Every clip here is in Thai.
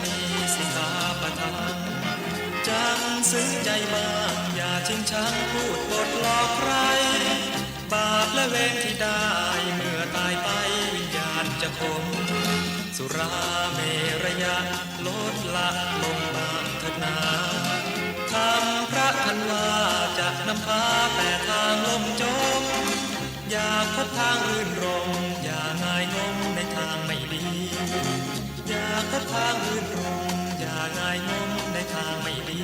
ณีสิกขาปะทังจำซึ้งใจบ้างอย่าชิงชังพูดบทหลอกใครบาปและเวรที่ได้เมื่อตายไปวิญญาณจะคมสุราเมรยะลดละลงบางเถิดนาทำพระทันว่าจะนำพาแต่ทางล่มจมอย่าพบทางอื่นรมอย่าง่ายงมในทางไม่ดีอย่าพบทางอื่นรมอย่าง่ายงมในทางไม่ดี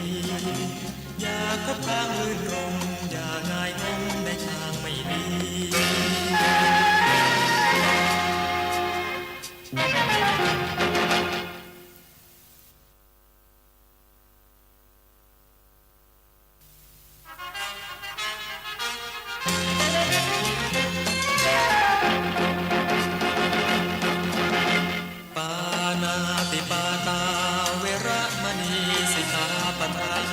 อย่าพบทางอื่นรมอย่าง่ายงมในทางไม่ดีปานาติปาตาเวระมณีสิกขาปะทัง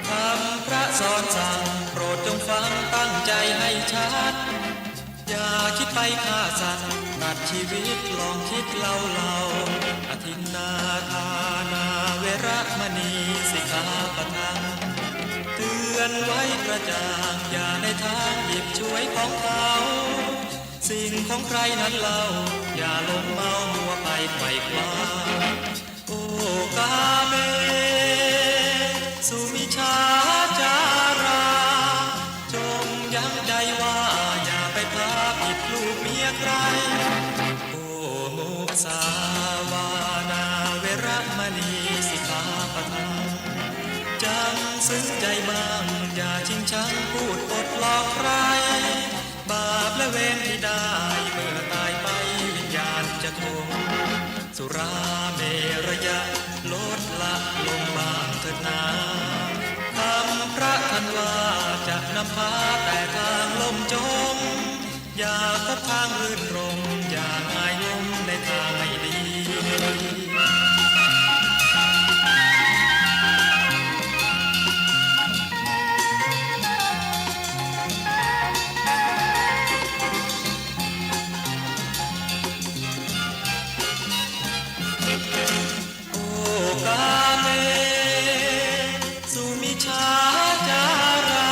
ธรรมพระสอนสั่งโปรดจงฟังตั้งใจให้ชัดอย่าคิดไปฆ่าสัตว์ตัดชีวิตลองคิดเล่าอทินนาทานาเวระมณีสิกขาปะทังเตือนไว้กระจ่างอย่าในทางหยิบช่วยของเขาสิ่งของใครนั้นเล่าอย่าลงเมามัวไปไขว่คว้าโอ้กาเมสุมิชาจาราจงยั้งใจว่าอย่าไปพาผิดลูกเมียใครโอ้มุสาวานาเวระมณีสิกขาปะทังจำซึ้งใจบ้างอย่าชิงชังพูดปดหลอกใครบาปและเวรที่ได้เมื่อตายไปวิญญาณจะคงสุราเมรยะลดละลงบางเถิดนาคำพระทันว่าจะนำพาแต่ทางล่มจมอย่าพบทางรื่นรมอย่าง่ายงมในทางไม่ดีกาเมสุมิชาจารา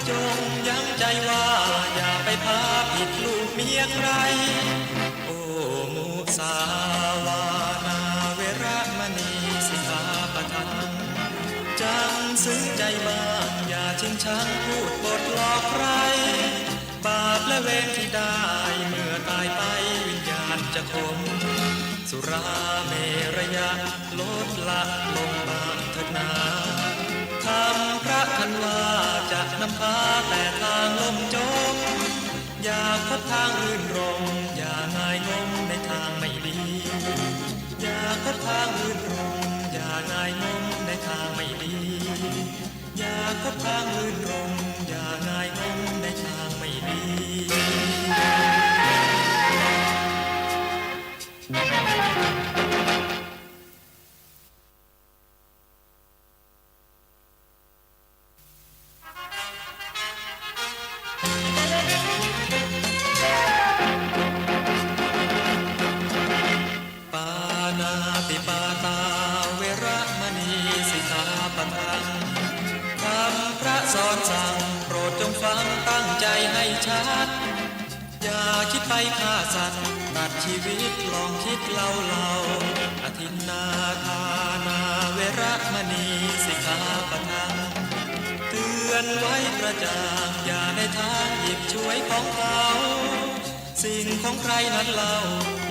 จงยั้งใจว่าอย่าไปพาผิดลูกเมียใครโอ้มุสาวานาเวระมณีสิกขาปะทังจำซึ้งใจบ้างอย่าชิงชังพูดบทหลอกใครบาปและเวรที่ได้เมื่อตายไปวิญญาณจะคมสุราเมรยะลดละลงบางเถิดนาธรรมพระทันว่าจะนำพาแต่ทางล่มจมอย่าพบทางอื่นรมอย่าง่ายงมในทางไม่ดีอย่าพบทางอื่นรมอย่าง่ายงมในทางไม่ดีอย่าพบทางอื่นรมอย่าง่ายงมในทางไม่ดีปานาติปาตาเวระมณีสิกขาปะทังธรรมพระสอนสั่งโปรดจงฟังตั้งใจให้ชัดอย่าคิดไปฆ่าสัตว์ตัดชีวิตลองคิดเล่าอทินนาทานาเวระมณีสิกขาปะทังเตือนไว้กระจ่างอย่าในทางหยิบช่วยของเขาสิ่งของใครนั้นเล่า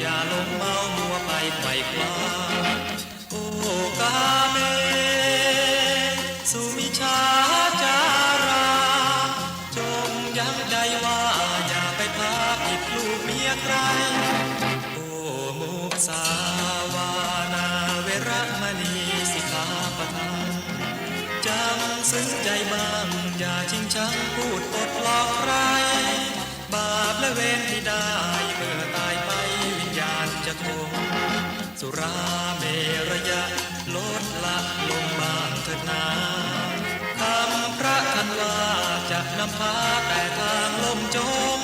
อย่าลงเมามัวไปไขว่คว้าโอ้กาเมสุมิชาจาราจงยั้งใจว่าอย่าไปพาผิดลูกเมียใครโอ้มุสาวานาเวระมณีสิกขาปะทังจำซึ้งใจบ้างอย่าชิงชังพูดปดหลอกใครบาปและเวรที่ได้เมื่อตายไปวิญญาณจะคงสุราเมรยะลดละลงบางเถิดนาคำพระทันว่าจะนำพาแต่ทางล่มจม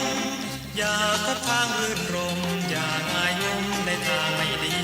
อย่าพบทางรื่นรมอย่าง่ายงมในทางไม่ดี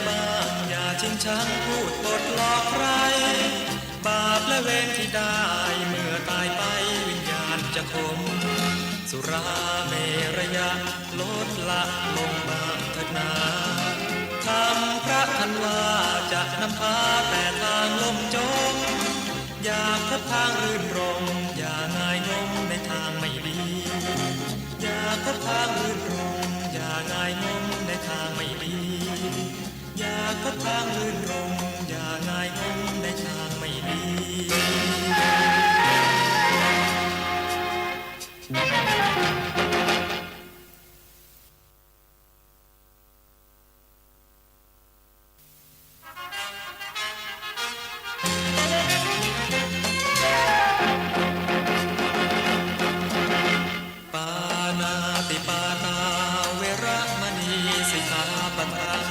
บ้างอย่าชิงชังพูดปดหลอกใครบาปและเวรที่ได้เมื่อตายไปวิญญาณจะคมสุราเมรยะลดละลงบางเถิดนาทำพระทันว่าจะนำพาแต่ทางล่มจมอย่าพบทางรื่นรมอย่าง่ายงมในทางไม่ดีอย่าพบทางรื่นรมอย่าง่ายงมในทางไม่ดีอย่าพบทางรื่นรมอย่าง่ายงมในทางไม่ดีปานาติปาตาเวระมณีสิกขาปะทัง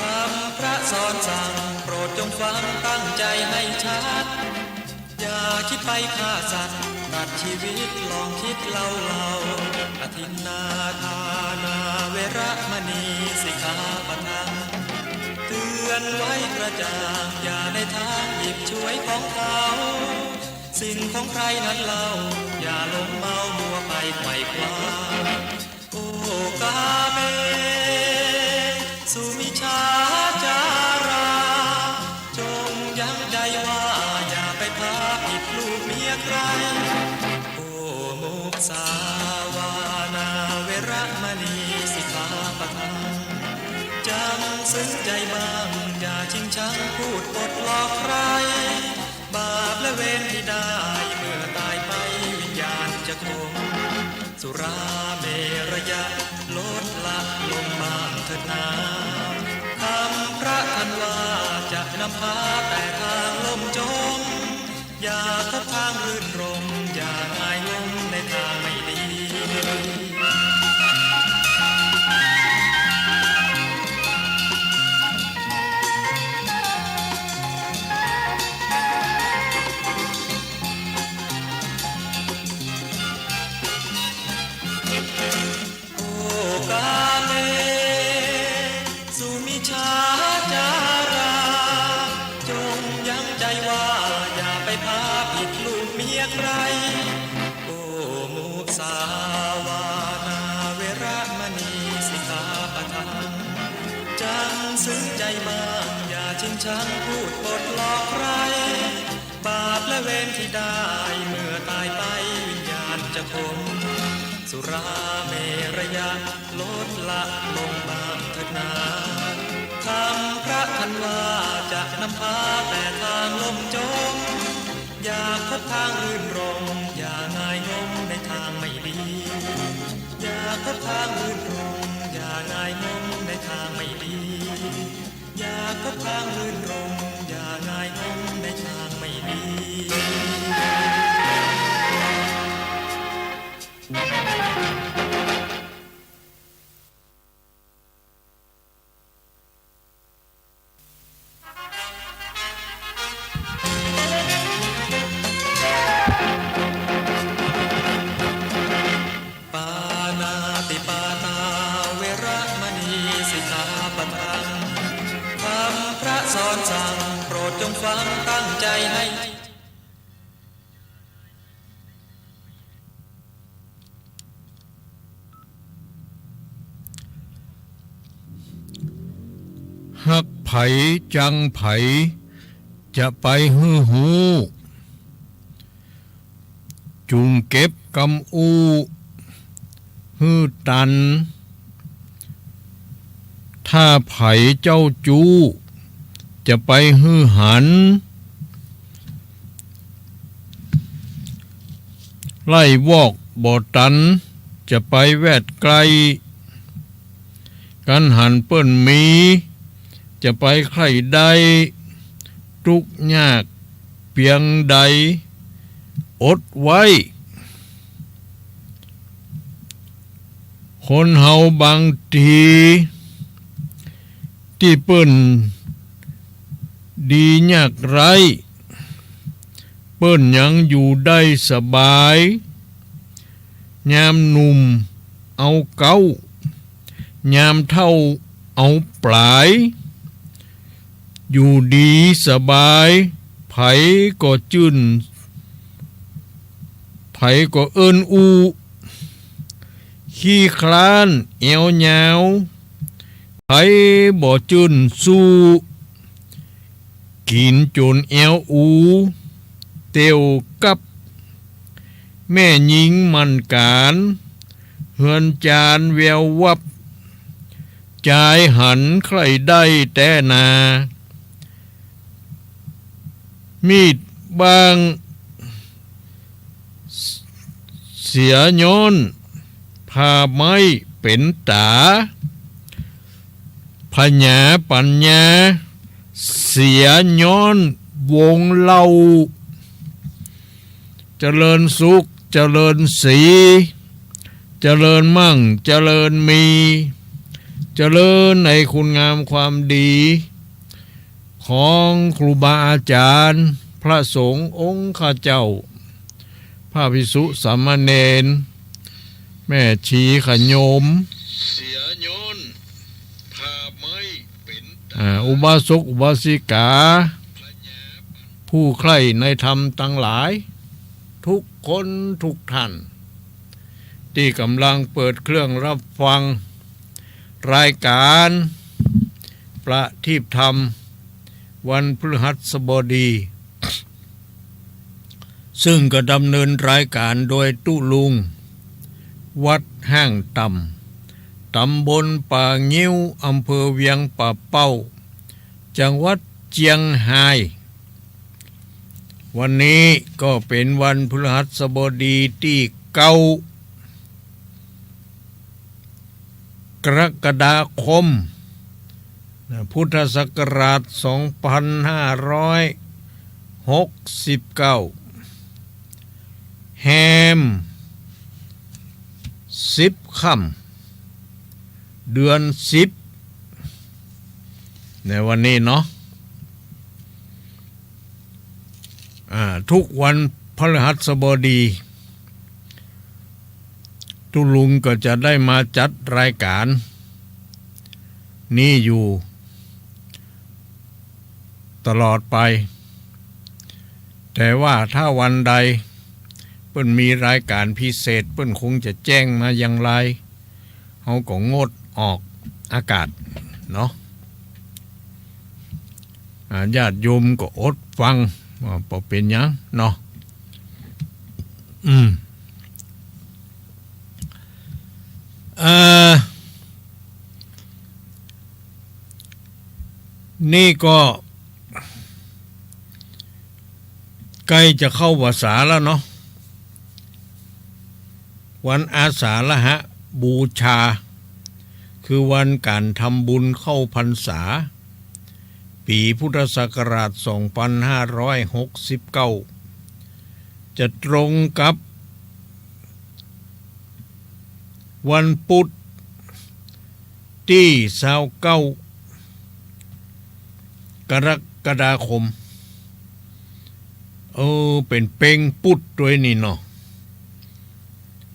คำพระสอนสั่งโปรดจงฟังตั้งใจให้ชัดอย่าคิดไปฆ่าสัตว์ตัดชีวิตลองคิดเล่าอทินนาทานาเวระมณีสิกขาปะทังเตือนไว้กระจ่างอย่าในทางหยิบช่วยของเขาสิ่งของใครนั้นเล่าอย่าหลงเมามัวไปไขว่คว้าโอ้กาเมสุมิชาจาราจงยั้งใจว่าอย่าไปพาผิดลูกเมียใครโอ้มุสาวานาเวระมณีสิกขาปะทังจำซึ้งใจบ้างอย่าชิงชังพูดปดหลอกใครบาปและเวรที่ได้เมื่อตายไปวิญญาณจะคงสุราเมรยะลดละลงบ้างเถิดนาคำพระทันว่าจะนำพาแต่ทางล่มจมอย่าพบทางรื่นรมอย่าง่ายงมในทางไม่ดีกาเมสุมิชาจาราจงยั้งใจว่าอย่าไปพาผิดลูกเมียใครโอ้มุสาวานาเวระมณีสิกขาปะทังจำซึ้งใจบ้างอย่าชิงชังพูดปดหลอกใครบาปและเวรที่ได้เมื่อตายไปวิญญาณจะคงสุราเมรยะลดละลงบ้างเถิดนาคำพระทันว่าจะนำพาแต่ทางล่มจมอย่าพบทางรื่นรมอย่าง่ายงมในทางไม่ดีอย่าพบทางรื่นรมอย่าง่ายงมในทางไม่ดีอย่าพบทางรื่นรมอย่าง่ายงมในทางไม่ดีปานาติปาตาเวระมณีสิกขาปะทังคำพระสอนสั่งโปรดจงฟังตั้งใจให้ฮักไผจังไผจะไปฮือหูจุงเก็บกำอูฮือตันถ้าไผเจ้าจูจะไปฮือหันไล่วอกบ่ตันจะไปแวดไกลกันหันเปิ้นมีจะไปใครใดทุกข์ยากเพียงใดอดไว้คนเฮาบางทีที่เปิ้นดียากไรเปิ้นยังอยู่ได้สบายยามหนุ่มเอาเก้ายามเท่า เอาปลายอยู่ดีสบายไผก็จื่นไผก็เอิ้นอูขี้คลานเอวยาวไผบ่จื่นสู้กินจนเอวอูเตียวกับแม่หญิงมันการเฮือนจานแวววับจายหันใครได้แต่นามีดบางเสียย้อนพาไม้เป็นตาพญาปัญญาเสียย้อนวงเล่าเจริญสุขเจริญสีเจริญมั่งเจริญมีเจริญในคุณงามความดีของครูบาอาจารย์พระสงฆ์องค์ข้าเจ้าพระภิกษุสามเณรแม่ชีขโยมเสียโยนพาไม้เป็นอุบาสกอุบาสิกาผู้ใคร่ในธรรมทั้งหลายทุกคนทุกท่านที่กำลังเปิดเครื่องรับฟังรายการประทีปธรรมวันพฤหัสบดีซึ่งก็ดำเนินรายการโดยตุลุงวัดห้างต่ำตำบลป่างิ้วอำเภอเวียงป่าเป้าจังหวัดเจียงไฮ้วันนี้ก็เป็นวันพฤหัสบดีที่9 กรกฎาคมพุทธศักราช2569แฮม10 ค่ำเดือน10ในวันนี้เนาะทุกวันพฤหัสบดีตุลุงก็จะได้มาจัดรายการนี้อยู่ตลอดไปแต่ว่าถ้าวันใดเปิ้นมีรายการพิเศษเปิ้นคงจะแจ้งมาอย่างไรเขาก็งดออกอากาศเนาะญาติโยมก็อดฟังว่าบ่เป็นหยังเนาะนี่ก็ใกล้จะเข้าพรรษาแล้วเนาะวันอาสาฬหบูชาคือวันการทำบุญเข้าพรรษาปีพุทธศักราช2569จะตรงกับวันพุธที่29 กรกฎาคมเป็นเป่งปุดด้วยนี่เนาะ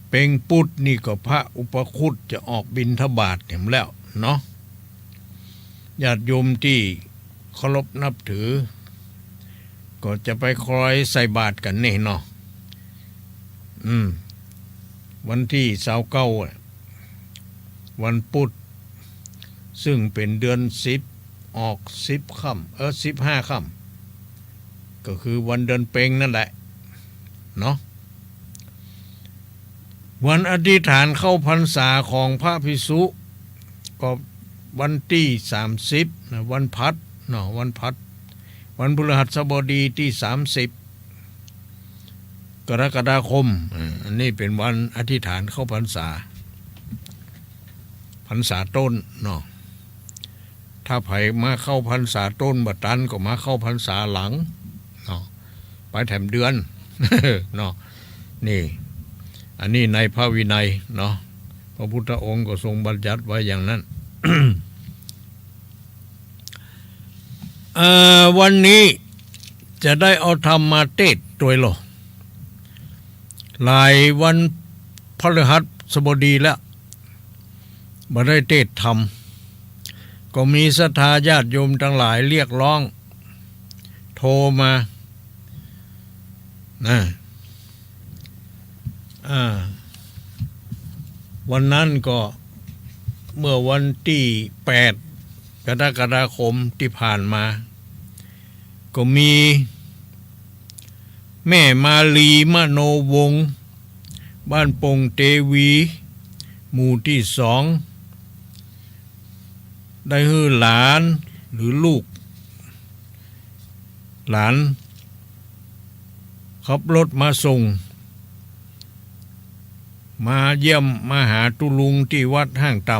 เป่งปุดนี่ก็พระอุปคุตจะออกบิณฑบาตเห็นแล้วเนาะญาติโยมที่เคารพนับถือก็จะไปคอยใส่บาตรกันนี่เนาะวันที่29วันพุธซึ่งเป็นเดือน10ออก10 ค่ำ15 ค่ำก็คือวันเดือนเพ็ญนั่นแหละเนาะวันอธิษฐานเข้าพรรษาของพระภิกษุก็วันที่30นะวันพัดเนาะวันพัดวันพฤหัสบดีที่30 กรกฎาคมอันนี้เป็นวันอธิษฐานเข้าพรรษาต้นเนาะถ้าไผมาเข้าพรรษาต้นบัดตันก็มาเข้าพรรษาหลังเนาะไปแถมเดือน เนาะนี่อันนี้ในพระวินัยเนาะพระพุทธองค์ก็ทรงบัญญัติไว้อย่างนั้น วันนี้จะได้เอาธรรมมาเทศน์ด้วยหรอหลายวันพฤหัสบดีแล้วบ่ได้เทศน์ธรรม ก็มีศรัทธาญาติโยมทั้งหลายเรียกร้องโทรมานะวันนั้นก็เมื่อวันที่8 กรกฎาคมที่ผ่านมาก็มีแม่มาลีมโนวงศ์บ้านปงเตวีหมู่ที่2ได้ฮื้อหลานหรือลูกหลานขับรถมาส่งมาเยี่ยมมาหาตุลุงที่วัดห้างต่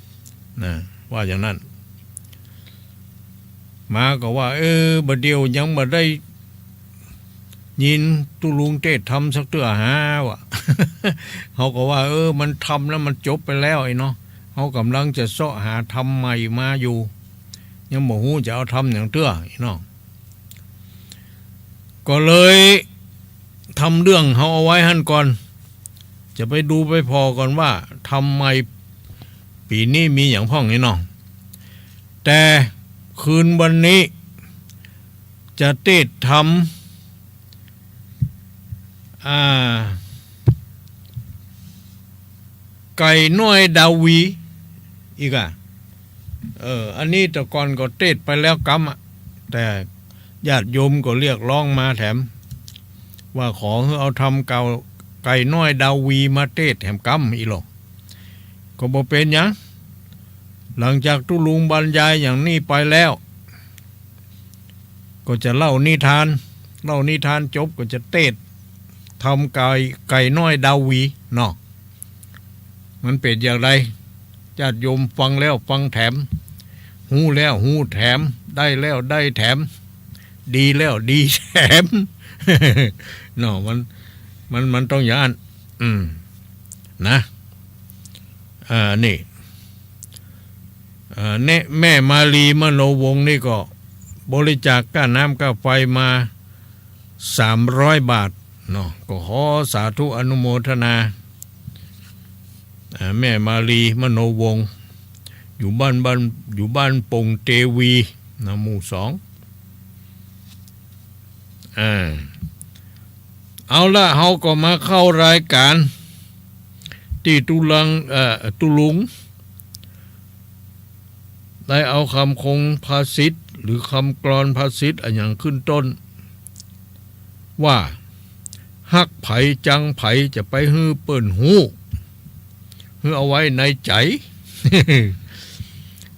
ำนะว่าอย่างนั้นมาก็ว่าบัดเดียวยังมาได้ยินตุลุงเทศทำสักเตื้อหาวะ เขาก็ว่ามันทำแล้วมันจบไปแล้วไอ้เนาะเขากำลังจะเสาะหาทำใหม่มาอยู่ยังบอกหูจะเอาทำอย่างเตื้อไอ้เนาะก็เลยทำเรื่องเขาเอาไว้หั่นก่อนจะไปดูไปพอก่อนว่าทำไมปีนี้มีอย่างพ่องนี่เนาะแต่คืนวันนี้จะเทศทำไก่น้อยดาวีอีกอันนี้แต่ก่อนก็เทศไปแล้วกำแต่ญาติโยมก็เรียกร้องมาแถมว่าขอให้เอาทำไก่น้อยดาวีมาเทศแถมกำอีหรอกก็บ่เป็นหยังหลังจากตุลุงบรรยายอย่างนี้ไปแล้วก็จะเล่านิทานจบก็จะเทศทำไก่น้อยดาวีเนาะมันเป็นอย่างไรญาติโยมฟังแล้วฟังแถมหูแล้วหูแถมได้แล้วได้แถมดีแล้วดีแถม เนาะมันต้องอย่างนั้นนะนี่แม่มาลีมโนวงศ์นี่ก็บริจาคค่าน้ำค่าไฟมา300 บาทเนาะก็ขอสาธุอนุโมทนาแม่มาลีมโนวงศ์อยู่บ้านปงเตวีนะหมู่2เอาละเฮาก็มาเข้ารายการที่ตุลุงได้เอาคำคงภาษิตหรือคำกลอนภาษิตอย่างขึ้นต้นว่าฮักไผจังไผจะไปฮื้อเปิ้นหูฮื้อเอาไว้ในใจ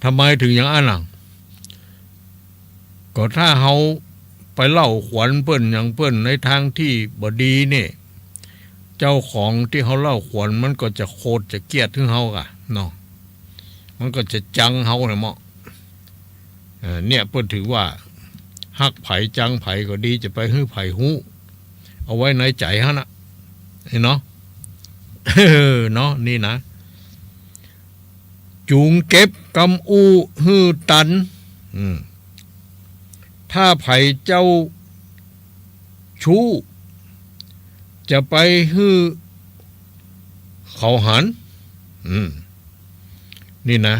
ทำไมถึงอย่างนั้นล่ะก็ถ้าเฮาไปเล่าขวัญเปิ้นอย่างเปิ้นในทางที่บ่ดีนี่เจ้าของที่เขาเล่าขวัญมันก็จะโคตรจะเกลียดถึงเฮากะเนาะมันก็จะจังเฮาเนี่ยเหมาะเนี่ยเปิ้นถือว่าฮักไผจังไผก็ดีจะไปฮื้อไผหูเอาไว้ในใจฮะนะเห็นเนาะ เนาะนี่นะจูงเก็บกำอูฮื้อตันถ้าไผเจ้าชู้จะไปฮื้อเขาหันนี่นะ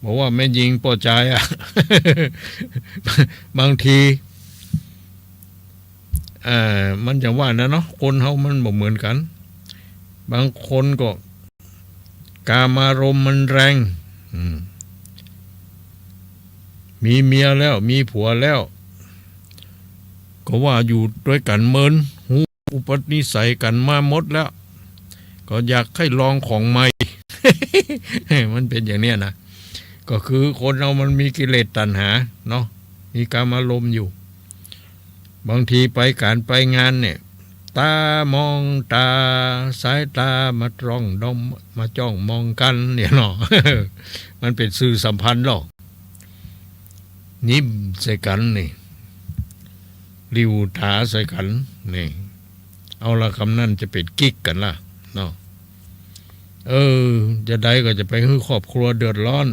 บอกว่าแม่ยิงปอใจบางทีมันจะว่านะเนาะคนเฮามันบ่เหมือนกันบางคนก็กามารมณ์มันแรงมีเมียแล้วมีผัวแล้วก็ว่าอยู่ด้วยกันเมินหูอุปนิสัยกันมาหมดแล้วก็อยากให้ลองของใหม่ มันเป็นอย่างเนี้ยนะก็คือคนเรามันมีกิเลสตัณหาเนาะมีกามารมณ์อยู่บางทีไปการไปงานเนี่ยตามองตาสายตามาจ้องมองกันเนี่ยเนาะ มันเป็นสื่อสัมพันธ์หรอกยิ้มใส่กันนี่ริวตาใส่กันนี่เอาละคำนั้นจะเป็นกิ๊กกันล่ะเนาะจะได้ก็จะไปให้ครอบครัวเดือดร้อน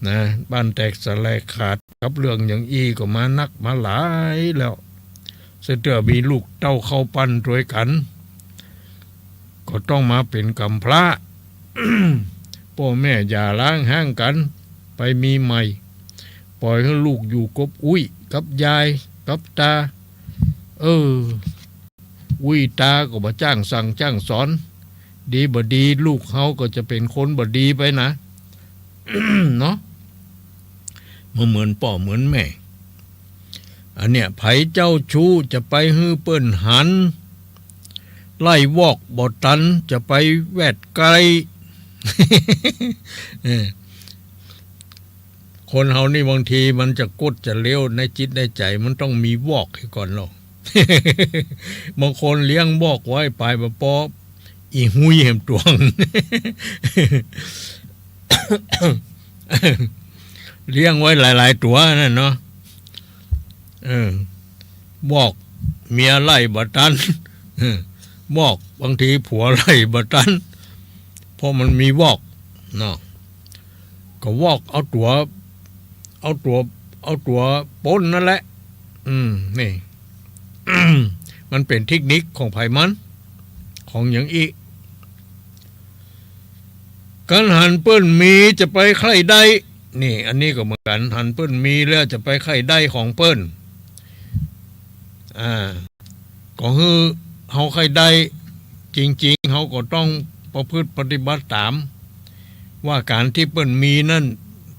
นะบ้านแตกสลายขาดกับเรื่องอย่างก็มานักมาหลายแล้วเสือมีลูกเต้าเข้าปั้นด้วยกันก็ต้องมาเป็นกำพร้า พ่อแม่อย่าล้างห้างกัน ไปมีใหม่ ปล่อยให้ลูกอยู่กับอุ้ยกับยายกับตาอุ้ยตาก็บ่จ้างสั่งจ้างสอนดีบ่ดีลูกเขาก็จะเป็นคนบ่ดีไปนะ เนาะเหมือนพ่อเหมือนแม่อันเนี้ยไผเจ้าชู้จะไปฮื้อเปิ้นหันไล่วอกบ่ตันจะไปแวดไกล คนเฮานี่บางทีมันจะกดจะเลี้ยวในจิตในใจมันต้องมีวอกให้ก่อนหรอก บางคนเลี้ยงวอกไว้ไปบ่พออีหุยแหมตวง เลี้ยงไว้หลายๆตัวนั่นเนาะบอกเมียไล่บ่ตัน บอกบางทีผัวไล่บ่ตันเพราะมันมีวอกเนาะก็วอกเอาตัวปนนั่นแหละนี่ มันเป็นเทคนิคของไผมันของอย่างอีกการหันเปิ้นมีจะไปใครได้นี่อันนี้ก็เหมือนกันหันเปิ้นมีแล้วจะไปใครได้ของเปิ้นก็คือเฮาใครได้จริงๆเฮาก็ต้องประพฤติปฏิบัติตามว่าการที่เปิ้นมีนั่น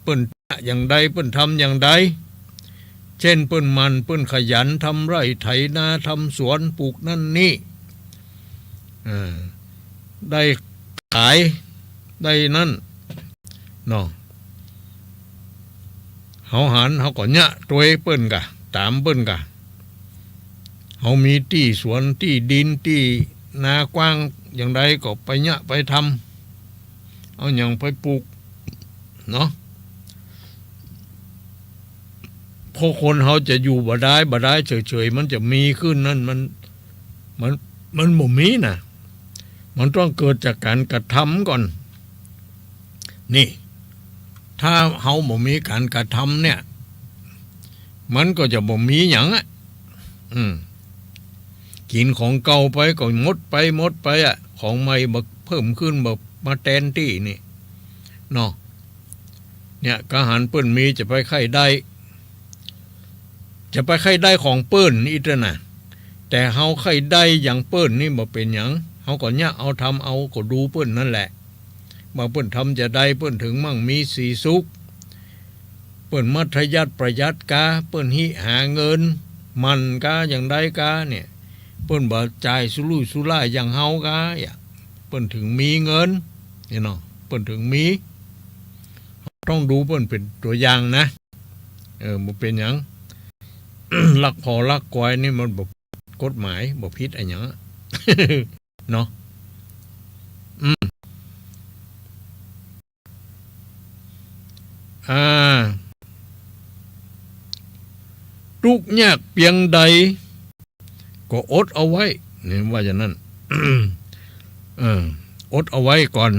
เปิ้นอย่างใดเปิ้นทำอย่างใดเช่นเปิ้นมันเปิ้นขยันทำไร่ไถนาทำสวนปลูกนั่นนี่ได้ขายได้นั่นเนาะเฮาหันเฮาก็ยะตัวเปิ้นกะตามเปิ้นกะเฮามีที่สวนที่ดินที่นากว้างอย่างใดก็ไปยะไปทำเอาอย่างไปปลูกเนาะพอคนเฮาจะอยู่บ่ได้เฉยๆมันจะมีขึ้นนั่นมันบ่มีนะมันต้องเกิดจากการกระทำก่อนนี่ถ้าเฮาบ่มีการกระทำเนี่ยมันก็จะบ่มีหยังกินของเก่าไปก็หมดไปของใหม่บ่เพิ่มขึ้นบ่มาแทนที่นี่เนาะเนี่ยกะหันเปิ้นมีจะไปใครได้ของเปิ้นอีกนะแต่เฮาใครได้อย่างเปิ้นนี่บ่เป็นหยังเฮาก็เนี่ยเอาทำเอาก็ดูเปิ้นนั่นแหละว่าเปิ้นทำจะได้เปิ้นถึงมั่งมีสีสุขเปิ้นมัธยัสถ์ประหยัดกาเปิ้นหิหาเงินมันกาอย่างใดกาเนี่ยเปิ้นบ่จ่ายสุรุ่ยสุร่ายอย่างเฮากาเปิ้นถึงมีเงินนี่เนาะเปิ้นถึงมีต้องดูเปิ้นเป็นตัวอย่างนะบ่เป็นหยัง ลักพอลักกวยนี่มันบ่กฎหมายบ่ผิดอะไรหยัง เนาะทุกข์ยากเพียงใดก็อดเอาไว้นี่ว่าอย่างนั้น อดเอาไว้ก่อน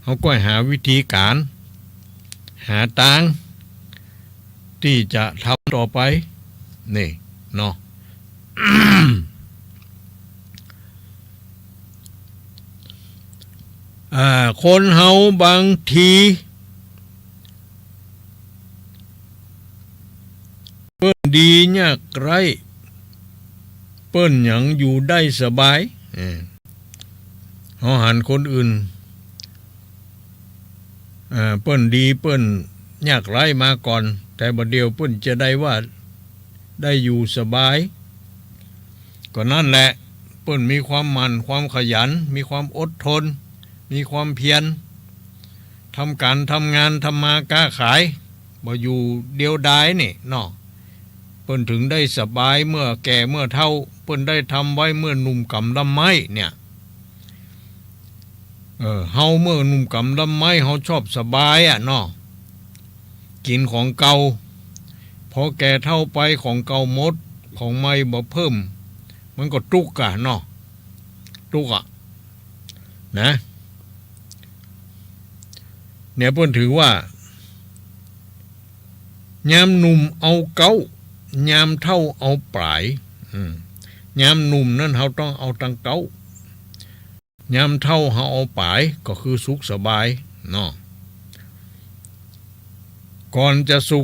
เขาก็หาวิธีการหาทางที่จะทำต่อไปนี่เนาะ คนเฮาบางทีเปิ้นดียากไรเปิ้นหยังอยู่ได้สบายเฮาหันคนอื่นเปิ้นดีเปิ้นยากไรมาก่อนแต่บัดเดียวเปิ้นจะได้ว่าได้อยู่สบายก็นั่นแหละเปิ้นมีความหมั่นความขยันมีความอดทนมีความเพียรทำการทำงานทำมาค้าขายบ่อยู่เดียวดายนี่เนาะเปิ้นถึงได้สบายเมื่อแก่เมื่อเฒ่าเปิ้นได้ทำไว้เมื่อหนุ่มกำลำไม้เนี่ยเฮาเมื่อหนุ่มกำลำไม้เฮาชอบสบายเนาะกินของเก่าพอแก่เฒ่าไปของเก่าหมดของใหม่บ่เพิ่มมันก็ทุกข์เนาะทุกข์นะเนี่ยเพิ่นถือว่ายามหนุ่มเอาเก้ายามเฒ่าเอาปลายยามหนุ่มนั้นเฮาต้องเอาตังเก้ายามเฒ่าเฮาเอาปลายก็คือสุขสบายเนาะค ก่อนจะสุ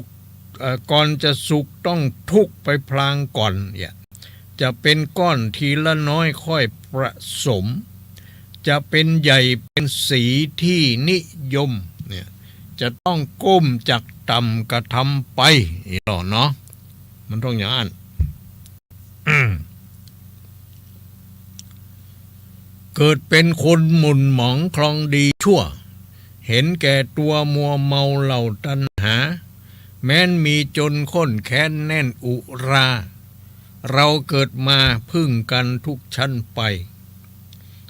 กต้องทุกข์ไปพลางก่อนเนี่ยจะเป็นก้อนทีละน้อยค่อยประสมจะเป็นใหญ่เป็นสีที่นิยมเนี่ยจะต้องก้มจากต่ำกระทำไปเนาะมันต้องอย่างนั้น เกิดเป็นคนหมุ่นหมองคลองดีชั่วเห็นแก่ตัวมัวเมาเหล่าตัณหาแม้นมีจนข้นแค้นแน่นอุราเราเกิดมาพึ่งกันทุกชั้นไป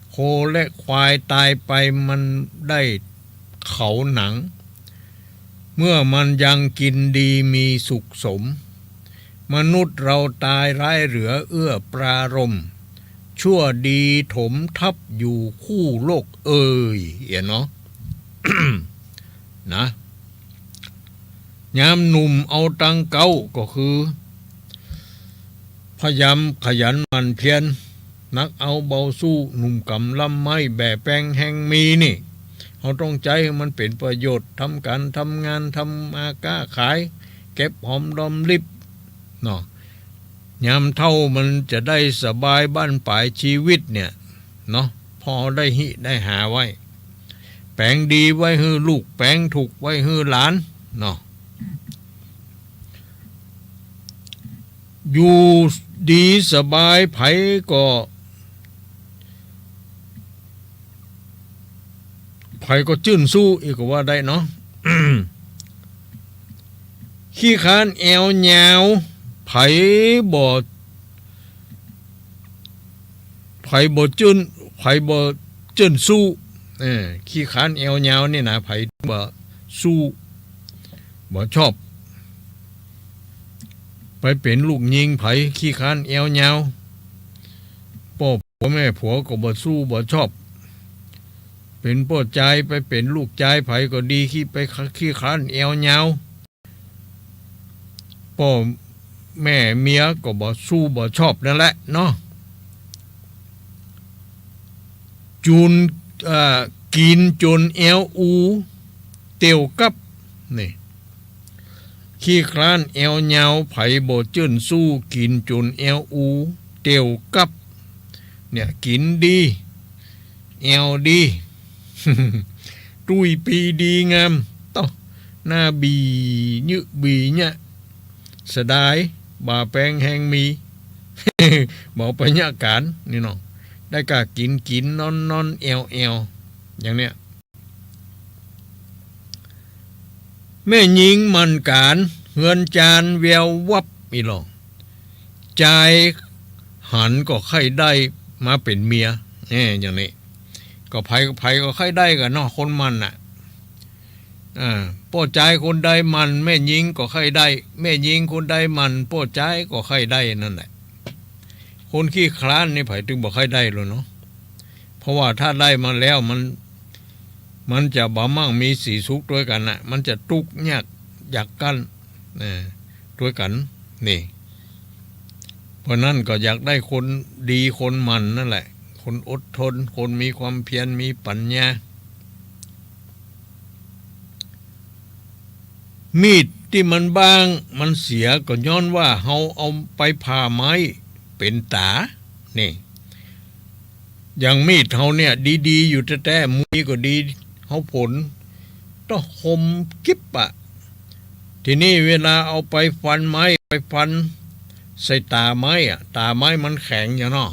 โคและควายตายไปมันได้เขาหนังเมื่อมันยังกินดีมีสุขสมมนุษย์เราตายร้ายเหลือเอื้อปรารมชั่วดีถมทับอยู่คู่โลกเห็นเนาะ นะยามหนุ่มเอาตังเก้าก็คือพยายามขยันหมั่นเพียรนักเอาเบาสู้หนุ่มกำลำไม้แบะแปงแห่งมีนี่เขาต้องใจให้มันเป็นประโยชน์ทำการทำงานทำมาค้าขายเก็บหอมรอมริบเนาะยามเท่ามันจะได้สบายบ้านปลายชีวิตเนี่ยเนาะพอได้ได้หาไว้แปลงดีไว้ให้ลูกแปลงถูกไว้ให้หลานเนาะอยู่ดีสบายไผก็จื้นสู้อีกก็ว่าได้เนาะ ขี้คร้านแอวยาวไผบ่จื้นสู้ขี้คร้านแอวยาวนี่นะไผบ่สู้บ่ชอบไปเป็นลูกยิงไผขี้คร้านแอวยาวพ่อแม่ผัวก็บ่สู้บ่ชอบเป็นพ่อใจไปเป็นลูกใจไผก็ดีขี้คร้านแอวยาวพ่อแม่เมียก็บ่สู้บ่ชอบนั่นแหละเนาะกินจนแอวอูเตียวกับนี่ขี้คร้านแอวยาวไผบ่จื้นสู้กินจนแอวอูเตียวกับเนี่ยกินดีแอวดี ตุ้ยปีดีงามต่อหน้าบียึบีเนี่ยสดายบ่าแปงแหงมี บอกไปเนี่ยการนี่น้องได้กะกินนอนแอวอย่างเนี้ยแม่หญิงมันการเฮือนจานแวววับอีหลองใจหันก็ใครได้มาเป็นเมียอย่างนี้ก็ไผก็ใครได้กันเนาะคนมันน่ะป้อใจคนใดมันแม่หญิงก็ใครได้แม่หญิงคนใดมันป้อใจก็ใครได้นั่นแหละคนขี้คร้านนี่ไผถึงบอกใครได้เลยเนาะเพราะว่าถ้าได้มาแล้วมันจะบ่มั่งมีสีสุขด้วยกันน่ะมันจะทุกข์ยากอยากกันด้วยกันนี่เพราะนั้นก็อยากได้คนดีคนมันนั่นแหละคนอดทนคนมีความเพียรมีปัญญามีดที่มันบางมันเสียก็ย้อนว่าเฮาเอาไปผ่าไม้เป็นตานี่อย่างมีดเฮาเนี่ยดีๆอยู่แต่มุ้ยก็ดีเฮาผลต้องคมกิ๊บอะทีนี้เวลาเอาไปฟันไม้ไปฟันใส่ตาไม้อะตาไม้มันแข็งอย่างเนาะ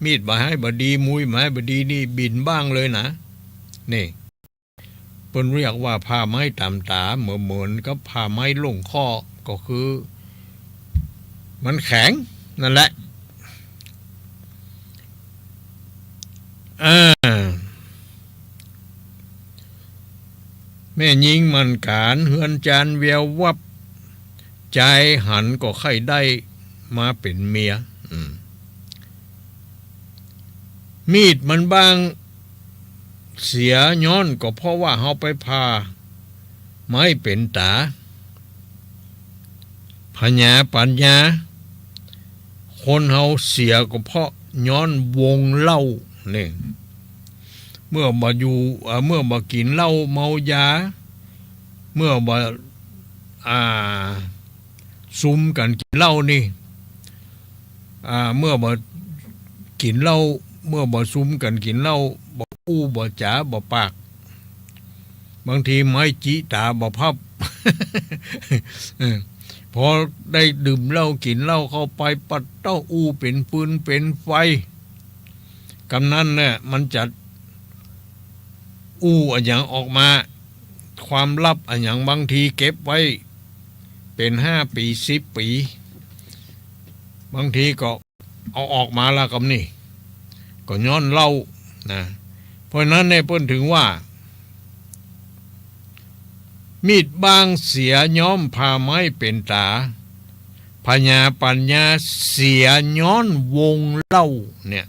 มีดบ่ให้บ่ดีมุ้ยไม้บ่ดีนี่บินบ้างเลยนะนี่เพิ่นเรียกว่าผ้าไม้ตามตาเหมือนกับผ้าไม้ลงคอก็คือมันแข็งนั่นแหละแม่หญิงมันการเฮือนจานแวววับใจหันก็ใครได้มาเป็นเมียมีดมันบางเสียย้อนก็เพราะว่าเฮาไปพาไม้เป็นตาพญาปัญญาคนเฮาเสียก็เพราะย้อนวงเหล้านี่เมื่อมากินเหล้าเมายาเมื่อมา ซุ่มกันกินเหล้านี่เมื่อบ่กินเหล้าเมื่อบ่ซุ่มกันกินเหล้าบ่อู้บ่จ๋าบ่ปากบางทีไม้จิตาบ่พับ พอได้ดื่มเหล้ากินเหล้าเข้าไปปัดเต้าอู้เป็นปืนเป็นไฟกำนั้นเนี่ยมันจะอู้อันอย่างออกมาความลับอันอย่างบางทีเก็บไว้เป็น5 ปี10 ปีบางทีก็เอาออกมาแล้วกับนี่ก็ย้อนเล่านะเพราะนั้นในเพิ่นถึงว่ามีดบางเสียย้อมพาไม้เป็นตาพญาปัญญาเสียย้อนวงเล่าเนี่ย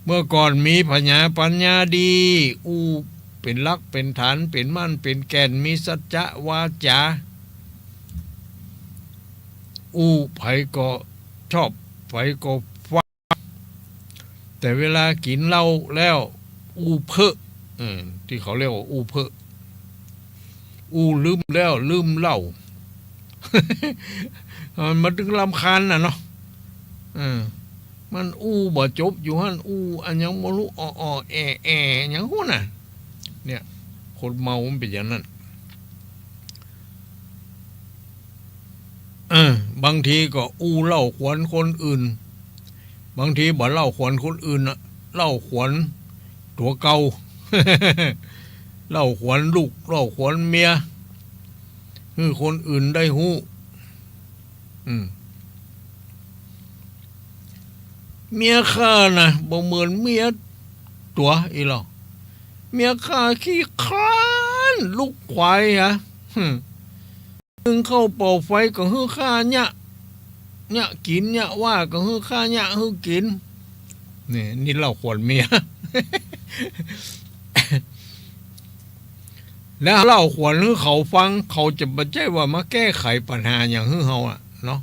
เมื่อก่อนมีพญาปัญญาดีอู้เป็นลักเป็นฐานเป็นมั่นเป็นแก่นมีสัจจะวาจาอู้ไผก็ชอบไผก็ฟังแต่เวลากินเหล้าแล้วอู้เพ้อที่เขาเรียกว่าอู้เพ้ออู้ลืมแล้วลืมเหล้า มันถึงรำคาญน่ะเนาะมันอู้บ่จบอยู่หั่นอู้อันยังบ่รู้อ้อแอหยังฮู้น่ะเนี่ยคนเมามันเป็นอย่างนั้นบางทีก็อู้เล่าขวัญคนอื่นบางทีบ่เล่าขวัญคนอื่นน่ะเล่าขวัญตัวเก่า เล่าขวัญลูกเล่าขวัญเมียคือคนอื่นได้ฮู้เมียข้านะบ่เหมือนเมียตัวอีหรอกเมียข้าขี้คร้านลูกควายฮะนึงเข้าเป่าไฟก็ฮื้อข้าเนี่ยกินเนี่ยว่าก็ฮื้อข้าเนี่ยฮื้อกินนี่เล่าขวัญเมีย แล้วเล่าขวัญให้เขาฟังเขาจะบ่ใช่ว่ามาแก้ไขปัญหาอย่างฮื้อเฮาเนาะ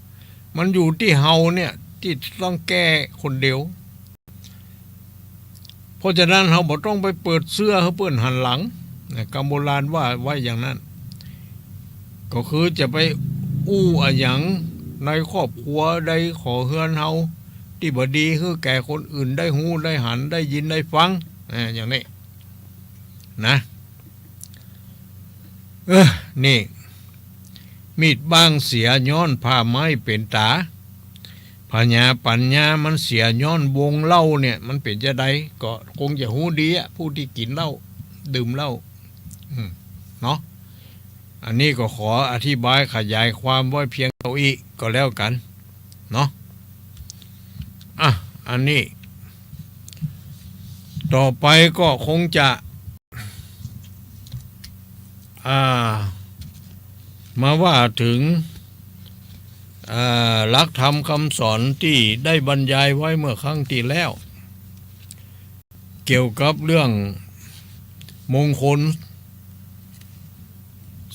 มันอยู่ที่เฮาเนี่ยที่ต้องแก้คนเดียวเพราะฉะนั้นเฮาบ่ต้องไปเปิดเสื้อให้เปิ้นหันหลังกรรมโบราณว่าไว้อย่างนั้นก็คือจะไปอู้อะหยังในครอบครัวได้ขอเฮือนเฮาที่บ่ดีคือแก่คนอื่นได้ฮู้ได้หันได้ยินได้ฟังอย่างนี้นะนี่มีดบ้างเสียย้อนผ้าไม้เป็นตาพญาปัญญามันเสียย้อนวงเหล้าเนี่ยมันเป็นจะใดก็คงจะหูดีผู้ที่กินเหล้าดื่มเหล้าเนาะอันนี้ก็ขออธิบายขยายความไว้เพียงเท่านี้ก็แล้วกันเนาะอันนี้ต่อไปก็คงจะมาว่าถึงหลักธรรมคำสอนที่ได้บรรยายไว้เมื่อครั้งที่แล้วเกี่ยวกับเรื่องมงคล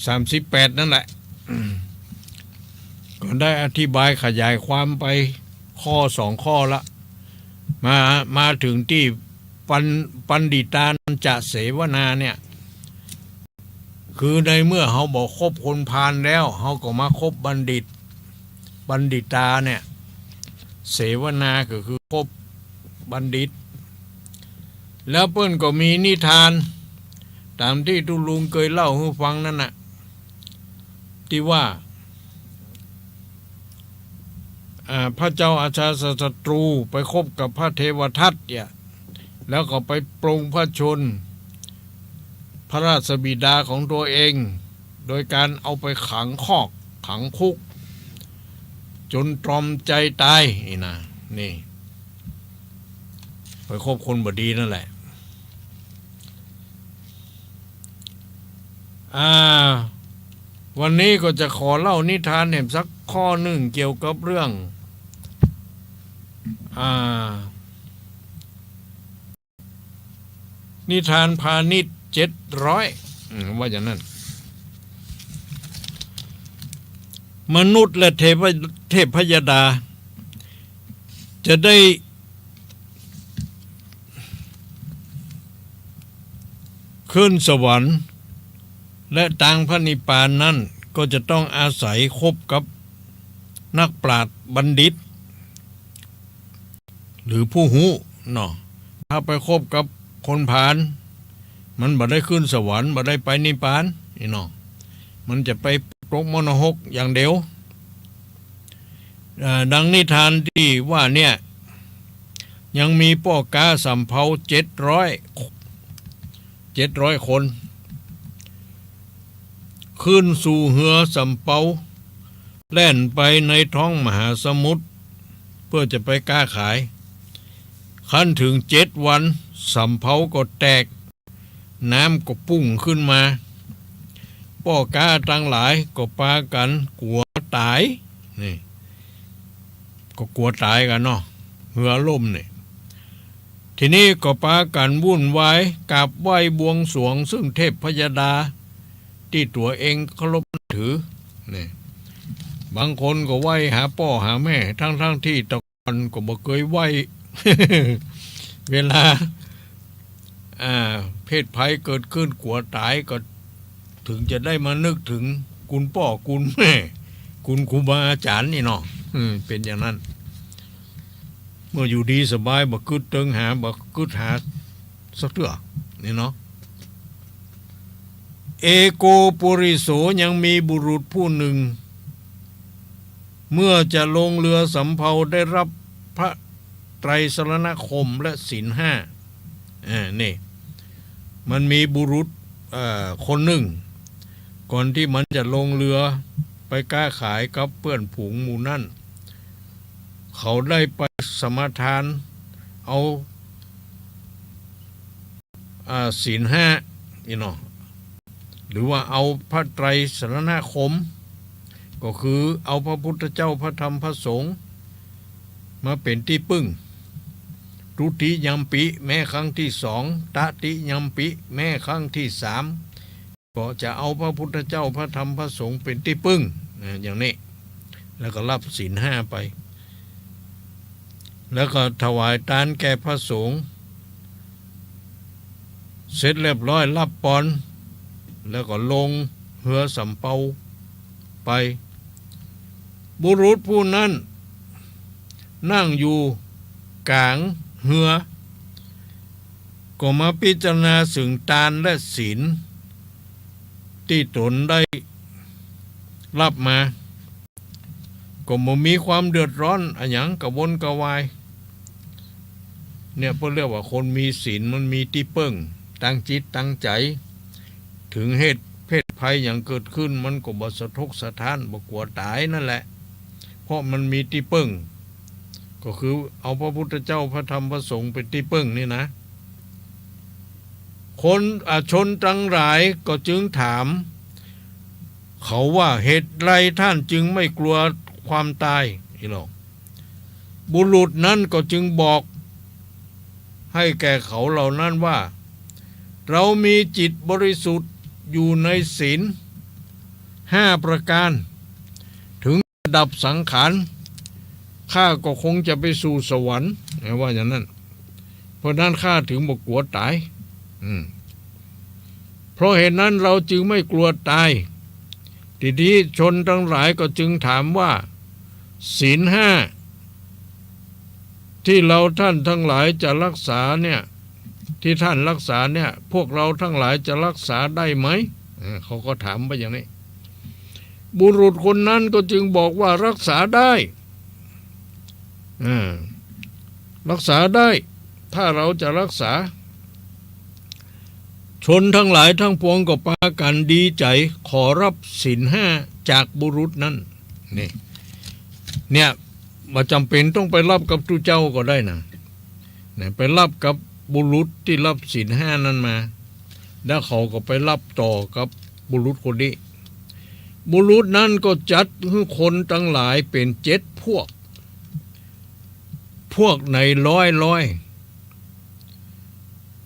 38นั่นแหละก็ได้อธิบายขยายความไปข้อ2ข้อละมาถึงที่ปันดิตานันจะเสวนาเนี่ยคือในเมื่อเฮาบอกคบคนพาลแล้วเฮาก็มาคบบัณฑิตาเนี่ยเสวนาก็คือคบบัณฑิตแล้วเปิ้นก็มีนิทานตามที่ทุลุงเคยเล่าให้ฟังนั่นน่ะที่ว่าพระเจ้าอาชาศัตรูไปคบกับพระเทวทัตเนี่ยแล้วก็ไปปรงพระชนพระราชบิดาของตัวเองโดยการเอาไปขังคอกขังคุกจนตรอมใจตายนี่ไปคบคนบดีนั่นแหละวันนี้ก็จะขอเล่านิทานแห่งสักข้อหนึ่งเกี่ยวกับเรื่องนิทานพาณิชย์700ว่าอย่างนั้นมนุษย์และเทพยดาจะได้ขึ้นสวรรค์ และทางพระนิพพานนั้นก็จะต้องอาศัยคบกับนักปราชญ์บัณฑิตหรือผู้หูเนาะถ้าไปคบกับคนผ่านมันบ่ได้ขึ้นสวรรค์บ่ได้ไปนิพพานนี่เนาะมันจะไปตกมรณะอย่างเดียวดังนิทานที่ว่าเนี่ยยังมีป้อกาสำเภา700 คนขึ้นสู่เหือสำเภาแล่นไปในท้องมหาสมุทรเพื่อจะไปค้าขายขั้นถึง7 วันสำเภาก็แตกน้ำก็พุ่งขึ้นมาป้อกาทั้งหลายก็ปากันกลัวตายนี่ก็กลัวตายกันเนาะเหือล่มนี่ทีนี้ก็ปากันวุ่นวายกราบไหว้บวงสรวงซึ่งเทพพยดาที่ตัวเองเคารพถือนี่บางคนก็ไหว้หาพ่อหาแม่ทั้งที่ตะกอนก็บ่เคยไหว้ เวลาเพศภัยเกิดขึ้นกลัวตายก็ถึงจะได้มานึกถึงคุณพ่อคุณแม่คุณครูบาอาจารย์นี่เนาะเป็นอย่างนั้นเมื่ออยู่ดีสบายบ่กึดเติงหาบ่กึดหาสักเทื่อนี่เนาะเอโกปุริโสยังมีบุรุษผู้หนึ่งเมื่อจะลงเรือสำเภาได้รับพระไตรสรณคมและศีล 5นี่มันมีบุรุษคนหนึ่งก่อนที่มันจะลงเรือไปค้าขายกับเพื่อนผูงหมู่นั่นเขาได้ไปสมาทานเอาศีล 5นี่เนาะหรือว่าเอาพระไตรสรณคมก็คือเอาพระพุทธเจ้าพระธรรมพระสงฆ์มาเป็นที่พึ่งทุติยัมปิแม้ครั้งที่2ตติยัมปิแม้ครั้งที่3ก็จะเอาพระพุทธเจ้าพระธรรมพระสงฆ์เป็นที่พึ่งอย่างนี้แล้วก็รับศีล 5ไปแล้วก็ถวายทานแก่พระสงฆ์เสร็จเรียบร้อยรับปอนแล้วก็ลงเหือสำเภาไปบุรุษผู้นั้นนั่งอยู่กลางเหือก็มาพิจารณาสึงทานและศีลที่ตนได้รับมาก็บ่มีความเดือดร้อนอะหยังกระวนกระวายเนี่ยเพิ่นเรียกว่าคนมีศีลมันมีที่พึ่งตั้งจิตตั้งใจถึงเหตุเพศภัยอย่างเกิดขึ้นมันก็บ่สะทกสะท้านบ่กลัวตายนั่นแหละเพราะมันมีที่พึ่งก็คือเอาพระพุทธเจ้าพระธรรมพระสงฆ์เป็นที่พึ่งนี่นะคนชนทั้งหลายก็จึงถามเขาว่าเหตุไรท่านจึงไม่กลัวความตายอีหรอกบุรุษนั้นก็จึงบอกให้แก่เขาเหล่านั้นว่าเรามีจิตบริสุทธิ์อยู่ในศีล 5 ประการถึงดับสังขารข้าก็คงจะไปสู่สวรรค์ว่าอย่างนั้นเพราะนั้นข้าถึงบอกกลัวตายเพราะเหตุนั้นเราจึงไม่กลัวตายทีนี้ชนทั้งหลายก็จึงถามว่าศีล 5ที่เราท่านทั้งหลายจะรักษาเนี่ยที่ท่านรักษาเนี่ยพวกเราทั้งหลายจะรักษาได้ไหมเขาก็ถามไปอย่างนี้บุรุษคนนั้นก็จึงบอกว่ารักษาได้รักษาได้ถ้าเราจะรักษาชนทั้งหลายทั้งปวงก็พากันดีใจขอรับศีล 5จากบุรุษนั้นเนี่ยบ่จำเป็นต้องไปรับกับทุเจ้าก็ได้นะไปรับกับบุรุษที่รับศีล 5นั้นมาแล้วเขาก็ไปรับต่อกับบุรุษคนนี้บุรุษนั้นก็จัดให้คนทั้งหลายเป็น7 พวกในร้อย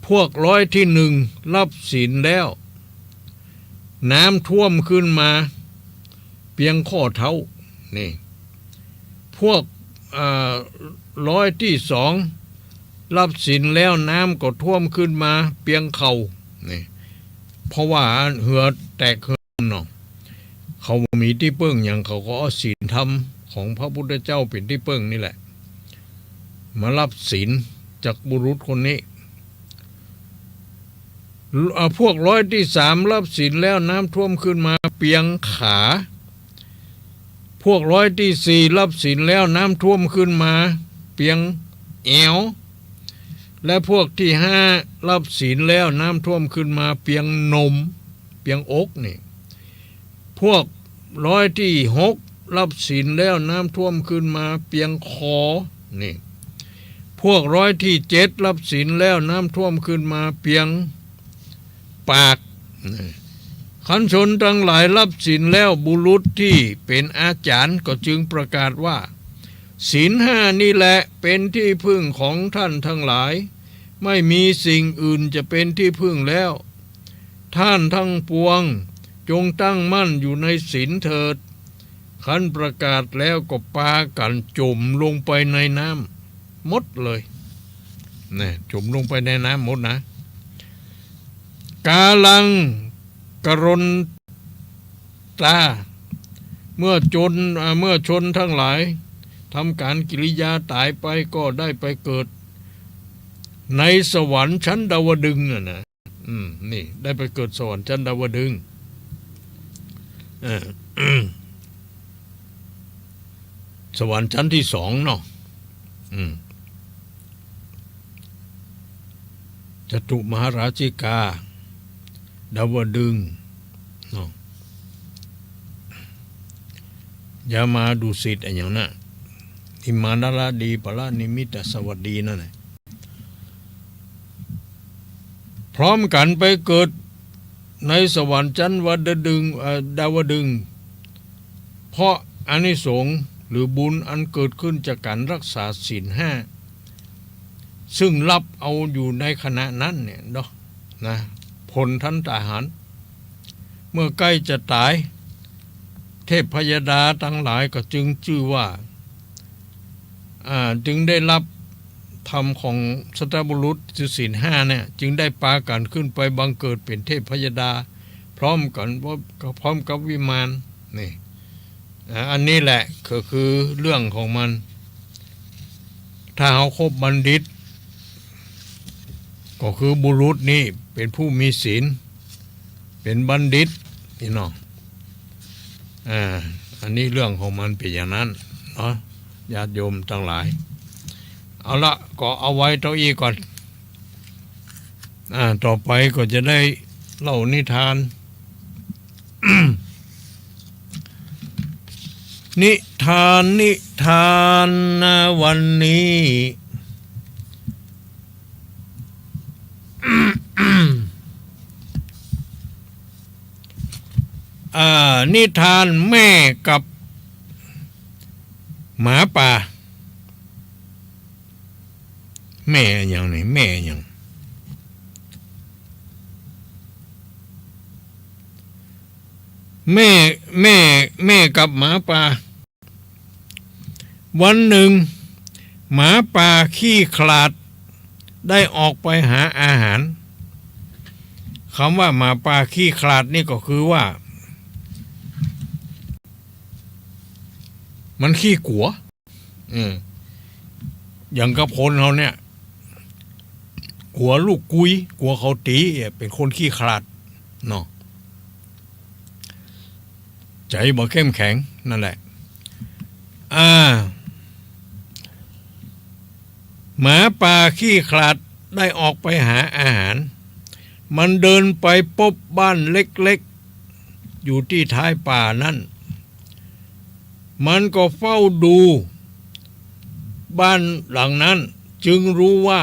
พวก100ที่1รับศีลแล้วน้ำท่วมขึ้นมาเพียงข้อเท้านี่พวก100ที่2รับศีลแล้วน้ำก็ท่วมขึ้นมาเพียงเข่านี่ เพราะว่าเหือแตกเหือเนาะเขามีที่เปิ้งอย่างเขาก็เอาศีลธรรมของพระพุทธเจ้าเป็นที่เปิ้งนี่แหละมารับศีลจากบุรุษคนนี้พวกร้อยที่สามรับศีลแล้วน้ำท่วมขึ้นมาเปียงขาพวกร้อยที่สี่รับศีลแล้วน้ำท่วมขึ้นมาเปียงแอวและพวกที่ห้ารับศีลแล้วน้ำท่วมขึ้นมาเปียงนมเปียงอกนี่พวกร้อยที่หกรับศีลแล้วน้ำท่วมขึ้นมาเปียงคอนี่พวกร้อยที่เจ็ดรับศีลแล้วน้ำท่วมขึ้นมาเปียงปากขันชนทั้งหลายรับศีลแล้วบุรุษที่เป็นอาจารย์ก็จึงประกาศว่าศีลห้านี่แหละเป็นที่พึ่งของท่านทั้งหลายไม่มีสิ่งอื่นจะเป็นที่พึ่งแล้วท่านทั้งปวงจงตั้งมั่นอยู่ในศีลเถิดขันประกาศแล้วก็ปากันจมลงไปในน้ำหมดเลยนี่จมลงไปในน้ำหมดนะกาลังกรณตาเมื่อชนทั้งหลายทำการกิริยาตายไปก็ได้ไปเกิดในสวรรค์ชั้นดาวดึงส์นะนี่ได้ไปเกิดสวรรค์ชั้นดาวดึงส์สวรรค์ชั้นที่สองเนาะจตุมหาราชิกาดาวดึงส์เนาะยามาดุสิตอะไรอย่างนั้นอิมานาลาดีปละนิมิตสวัสดีนั่นแหละพร้อมกันไปเกิดในสวรรค์ชั้นดาวดึงส์เพราะอานิสงส์หรือบุญอันเกิดขึ้นจากการรักษาศีลห้าซึ่งรับเอาอยู่ในขณะนั้นเนี่ยเนาะนะพลทันทหารเมื่อใกล้จะตายเทพพยดาทั้งหลายก็จึงชื่อว่าจึงได้รับธรรมของสัตบุรุษศีลห้าเนี่ยจึงได้ปากันขึ้นไปบังเกิดเป็นเทพพยดาพร้อมกับวิมานนี่อันนี้แหละก็คือเรื่องของมันถ้าเขาคบบัณฑิตก็คือบุรุษนี่เป็นผู้มีศีลเป็นบัณฑิตพี่น้องอันนี้เรื่องของมันเป็นอย่างนั้นเนาะญาติโยมทั้งหลายเอาละก็เอาไว้เท่าอี้ก่อนต่อไปก็จะได้เล่านิทาน นิทานนะวันนี้ นิทานแม่กับหมาป่าแม่อย่างไหนแม่อย่างแม่กับหมาป่าวันหนึ่งหมาป่าขี้ขลาดได้ออกไปหาอาหารคำว่าหมาป่าขี้ขลาดนี่ก็คือว่ามันขี้กัวอย่างกับคนเขาเนี่ยกัวลูกกุยกัวเขาตีเป็นคนขี้ขลาดเนาะใจบ่เข้มแข็งนั่นแหละหมาป่าขี้ขลาดได้ออกไปหาอาหารมันเดินไปพบบ้านเล็กๆอยู่ที่ท้ายป่านั่นมันก็เฝ้าดูบ้านหลังนั้นจึงรู้ว่า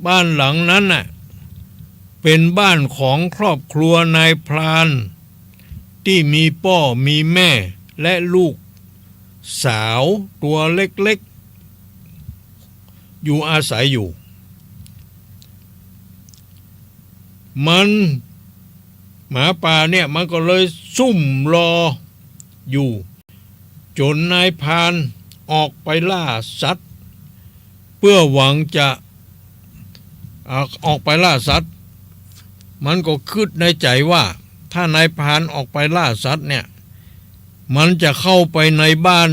บ้านหลังนั้นน่ะเป็นบ้านของครอบครัวนายพรานที่มีพ่อมีแม่และลูกสาวตัวเล็กๆอยู่อาศัยอยู่หมาป่าเนี่ยมันก็เลยซุ่มรออยู่จนนายพรานออกไปล่าสัตว์เพื่อหวังจะออกไปล่าสัตว์ มันก็คิดในใจว่าถ้านายพรานออกไปล่าสัตว์เนี่ยมันจะเข้าไปในบ้าน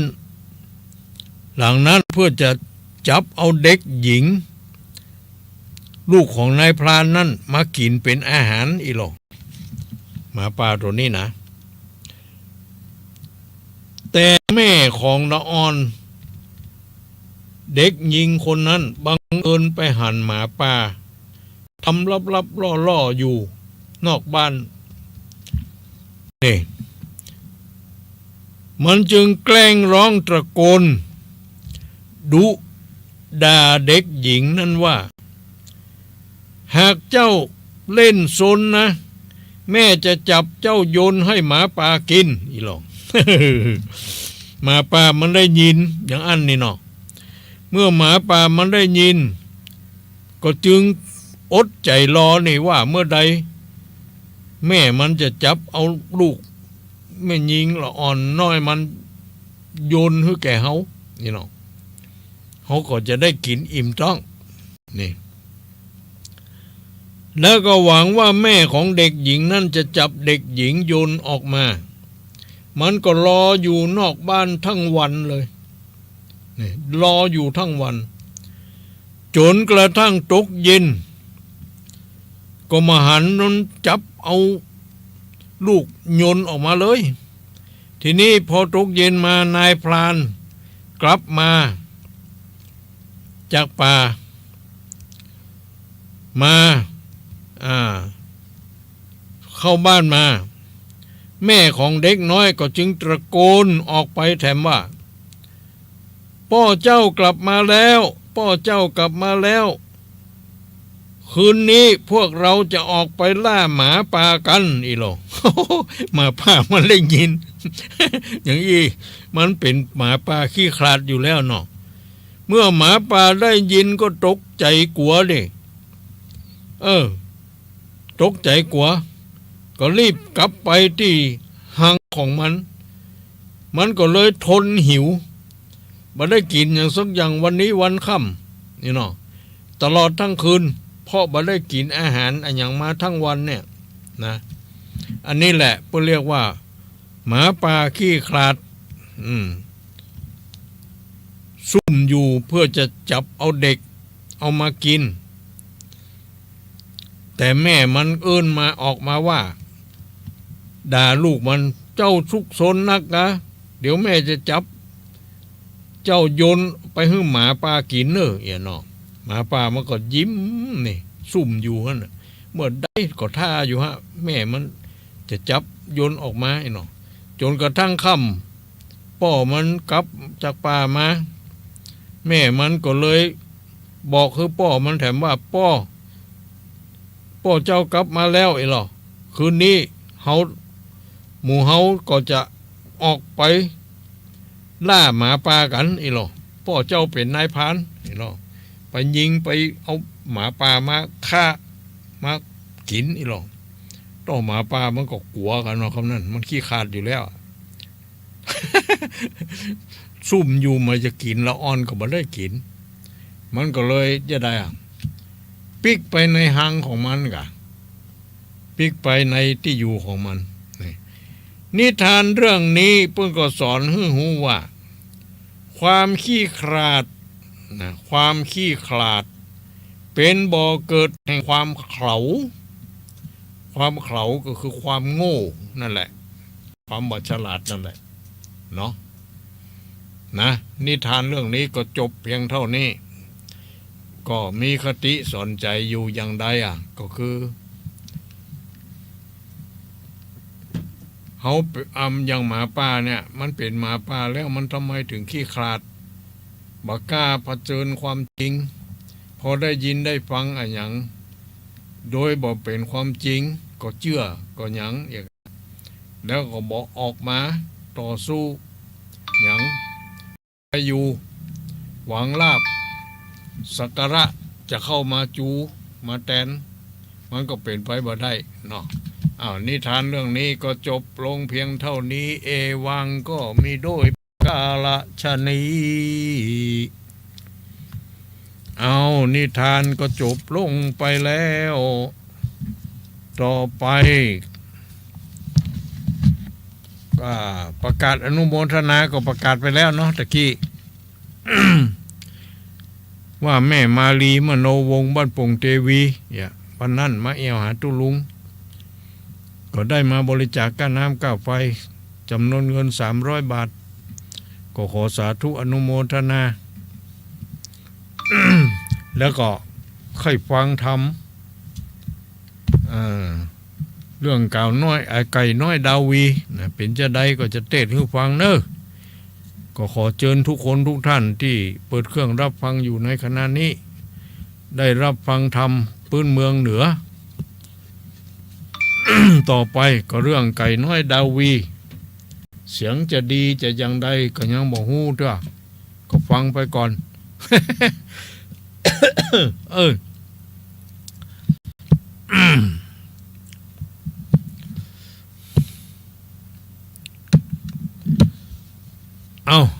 หลังนั้นเพื่อจะจับเอาเด็กหญิงลูกของนายพรานนั้นมากินเป็นอาหารอีหลอกหมาป่าตัวนี้นะแต่แม่ของละออนเด็กหญิงคนนั้นบังเอิญไปหันหมาป่าทำลับๆล่อๆอยู่นอกบ้านนี่มันจึงแกล้งร้องตะโกนดุด่าเด็กหญิงนั้นว่าหากเจ้าเล่นซนนะแม่จะจับเจ้าโยนให้หมาป่ากินอีหลอก หมาป่ามันได้ยินอย่างอันนี่เนาะเมื่อหมาป่ามันได้ยินก็จึงอดใจรอนี่ว่าเมื่อใดแม่มันจะจับเอาลูกแม่หญิงละอ่อนน้อยมันโยนให้แก่เฮานี่เนาะเขาก็จะได้กินอิ่มท้องนี่แล้วก็หวังว่าแม่ของเด็กหญิงนั่นจะจับเด็กหญิงโยนออกมามันก็รออยู่นอกบ้านทั้งวันเลยนี่รออยู่ทั้งวันจนกระทั่งตกเย็นก็มาหันนั้นจับเอาลูกโยนออกมาเลยทีนี้พอตกเย็นมานายพรานกลับมาจากป่ามาเข้าบ้านมาแม่ของเด็กน้อยก็จึงตะโกนออกไปแถมว่าพ่อเจ้ากลับมาแล้วพ่อเจ้ากลับมาแล้วคืนนี้พวกเราจะออกไปล่าหมาป่ากันอีหลอ หมาป่ามันได้ยิน อย่างนี้มันเป็นหมาป่าขี้ขลาดอยู่แล้วเนาะเมื่อหมาป่าได้ยินก็ตกใจกลัวดิตกใจกลัวก็รีบกลับไปที่หางของมันก็เลยทนหิวบ่ได้กินอย่างสักอย่างวันนี้วันค่ำนี่เนาะตลอดทั้งคืนเพราะบ่ได้กินอาหารอันอย่างมาทั้งวันเนี่ยนะอันนี้แหละเพื่อเรียกว่าหมาป่าขี้ขลาดซุ่มอยู่เพื่อจะจับเอาเด็กเอามากินแต่แม่มันเอิ้นมาออกมาว่าด่าลูกมันเจ้าทุกซนนักนะเดี๋ยวแม่จะจับเจ้าโยนไปให้หมาป่ากินเนอะเนาะหมาป่ามันก็ยิ้มนี่ซุ่มอยู่ฮะเมื่อได้ก็ท่าอยู่ฮะแม่มันจะจับโยนออกมาเนาะจนกระทั่งค่ำพ่อมันกลับจากป่ามาแม่มันก็เลยบอกคือพ่อมันแถมว่าพ่อเจ้ากลับมาแล้วไอ้หรอคืนนี้หมู่เฮาก็จะออกไปล่าหมาป่ากันไอ้หรอพ่อเจ้าเป็นนายพรานไอ้หรอไปยิงไปเอาหมาป่ามาฆ่ามากินไอ้หรอต่อหมาป่ามันก็กลัวกันเนาะคำนั้นมันขี้ขาดอยู่แล้ว ซุ่มอยู่มาจะกินละอ่อนก็บ่ได้กินมันก็เลยจะได้ปิกไปในหางของมันกะปิกไปในที่อยู่ของมันนิทานเรื่องนี้เพิ่งก็สอนให้รู้ว่าความขี้ขลาดความขี้ขลาดเป็นบ่อเกิดแห่งความเขลาก็คือความโง่นั่นแหละความบ่ฉลาดนั่นแหละเนาะนะนิทานเรื่องนี้ก็จบเพียงเท่านี้ก็มีคติสอนใจอยู่อย่างใดก็คือเขาอย่างหมาป่าเนี่ยมันเป็นหมาป่าแล้วมันทำไมถึงขี้ขลาดบ่กล้าเผชิญความจริงพอได้ยินได้ฟังอย่างโดยบ่เป็นความจริงก็เชื่อก็หยังอย่างแล้วก็บอกออกมาต่อสู้หยังไปอยู่หวังลาภสักการะจะเข้ามาจูมาแทนมันก็เป็นไปบ่ได้เนาะนิทานเรื่องนี้ก็จบลงเพียงเท่านี้เอวังก็มีโดยกาลชนีนิทานก็จบลงไปแล้ว ต่อไปประกาศอนุโมทนาก็ประกาศไปแล้วเนาะตะกี้ ว่าแม่มาลีมโนวงศ์บ้านปงเทวีวันนั้นมาเอวหาตุลุงก็ได้มาบริจาคค่าน้ำค่าไฟจำนวนเงิน300 บาทก็ขอสาธุอนุโมทนา แล้วก็ค่อยฟังธรรมเรื่องเก่าน้อยไก่น้อยดาวีนะเป็นจะใดก็จะเทศให้ฟังเนอะก็ขอเชิญทุกคนทุกท่านที่เปิดเครื่องรับฟังอยู่ในขณะนี้ได้รับฟังธรรมพื้นเมืองเหนือ ต่อไปก็เรื่องไก่น้อยดาวีเสียงจะดีจะอย่างใดก็ยังบอกฮู้เด้อก็ฟังไปก่อน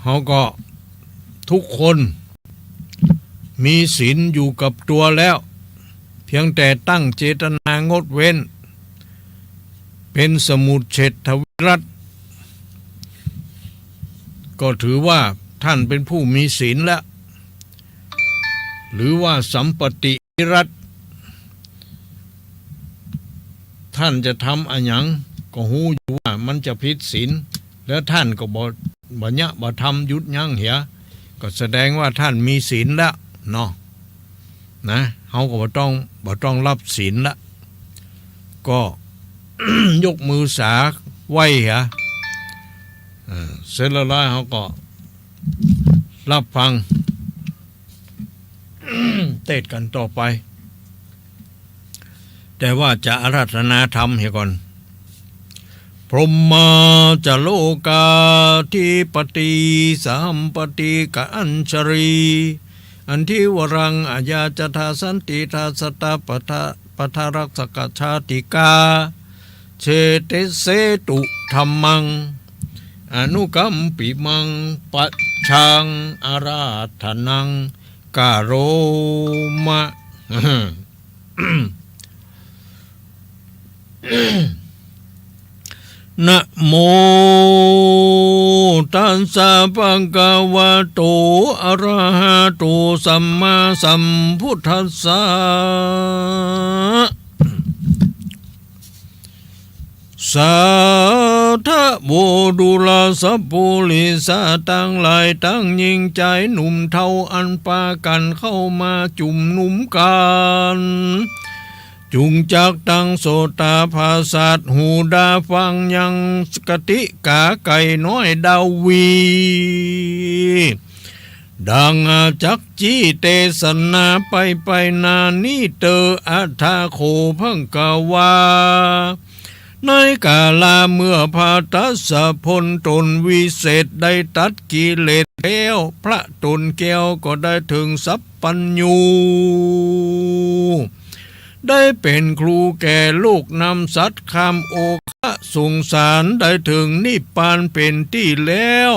เขาก็ทุกคนมีศีลอยู่กับตัวแล้วเพียงแต่ตั้งเจตนางดเว้นเป็นสมุจเฉทวิรัตก็ถือว่าท่านเป็นผู้มีศีลแล้วหรือว่าสัมปติวิรัตท่านจะทำอะไรหยังก็หูอยู่ว่ามันจะผิดศีลแล้วท่านก็บ่ยะบ่ทำยุดยั้งเหียก็แสดงว่าท่านมีศีลแล้วเนาะนะเขาก็บ่ต้องรับศีลละก็ ยกมือสาไหวเหรอเสร็จแล้วเขาก็รับฟัง เทศกันต่อไปแต่ว่าจะอาราธนาธรรมเหียก่อนพรหมาจะโลกาธิปติสัมปติกะอัญชรีอันทิวรังอาญาจทาสันติทาสตาปทารักษกชาติกาเชเตเสตุธรรมังอนุกัมปิมังปัจฉังอาราธนังกาโรมะ นะโมตัสสะภะคะวะโตอะระหะโตสัมมาสัมพุทธัสสะสาธุโบดุลาสัพพุลิสาตั้งหลายตั้งยิ่งใจหนุ่มเท่าอันปากันเข้ามาจุ่มนุมกันจุงจักตังโสตาภาสัตหูดาฟังยังกติกาไก่น้อยดาวีดังจักจีเตสนาไปนานิเตออัฏฐาโคพังกาวาในกาลาเมื่อพาทัสสะพลตนวิเศษได้ตัดกิเลสแล้วพระตนแก้วก็ได้ถึงสัพปัญญูได้เป็นครูแก่ลูกนำสัตว์คำโอคะสงสารได้ถึงนิพพานเป็นที่แล้ว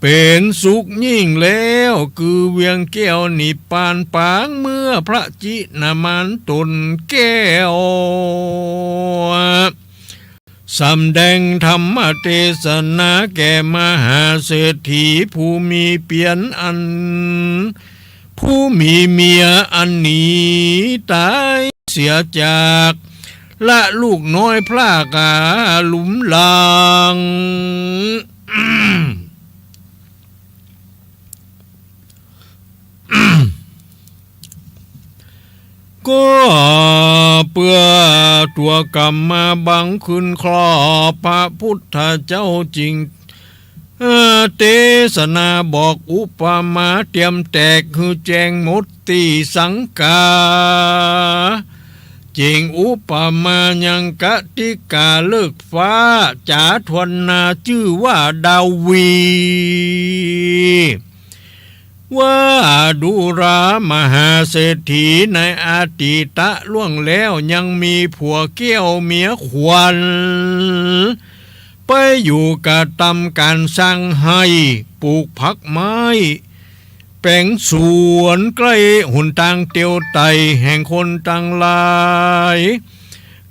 เป็นสุขยิ่งแล้วคือเวียงแก้วนิพพานปางเมื่อพระจินามานตนแก้วสำแดงธรรมเทศนาแก่มหาเศรษฐีผู้มีเปลี่ยนอันผู้มีเมียอันนี้ตายเสียจากละลูกน้อยพลากาหลุมลางก็เพื่อตัวกรรมมาบังขึ้นครอบพระพุทธเจ้าจริงเทศนาบอกอุปมาเตรียมแตกคือแจงหมดตีสังกาจริงอุปมายังกติกาเลิกฟ้าจาทวนนาชื่อว่าดาวีว่าดุรามหาเศรษฐีในอาติตะล่วงแล้วยังมีผัวเกี้ยวเมียขวัญไปอยู่กับตำการสร้างให้ปลูกผักไม้แปลงสวนใกล้หุ่นทางเตียวไตแห่งคนต่างหลาย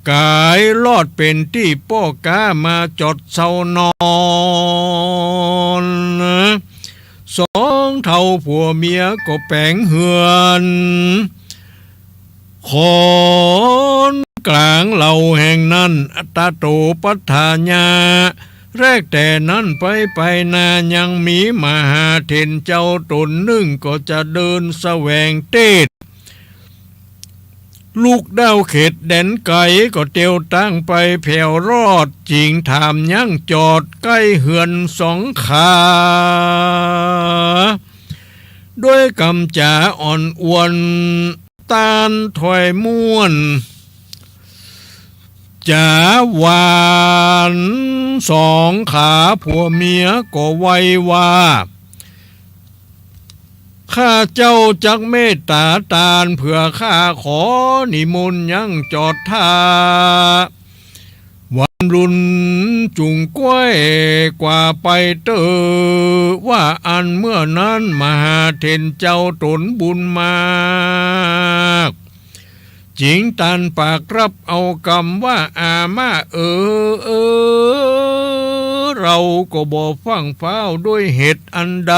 กายรอดเป็นที่ป้อกามาจดเศร้านอนสองเท่าผัวเมียก็แปลงเหือนขอนกลางเหล่าแห่งนั้นอัตโตปัฏฐาญาแรกแต่นั้นไปนายังมีมหาเถรเจ้าตนหนึ่งก็จะเดินแสวงเตศลูกดาวเขตแดนไกลก็เตียวตั้งไปแผ่วรอดจริงถามยังจอดใกล้เหือนสองขาด้วยกำจาอ่อนอวนตานถอยม่วนจ๋าหวานสองขาผัวเมียก็ไว้ว่าข้าเจ้าจักเมตตาตาลเผื่อข้าขอนิมนต์ยังจอดท่าวันรุนจุงก้วยกว่าไปเตอว่าอันเมื่อนั้นมหาเถรเจ้าตนบุญมากจิงตันปากรับเอากรรมว่าอามาเราก็บ่ฟังฟ้าวด้วยเหตุอันใด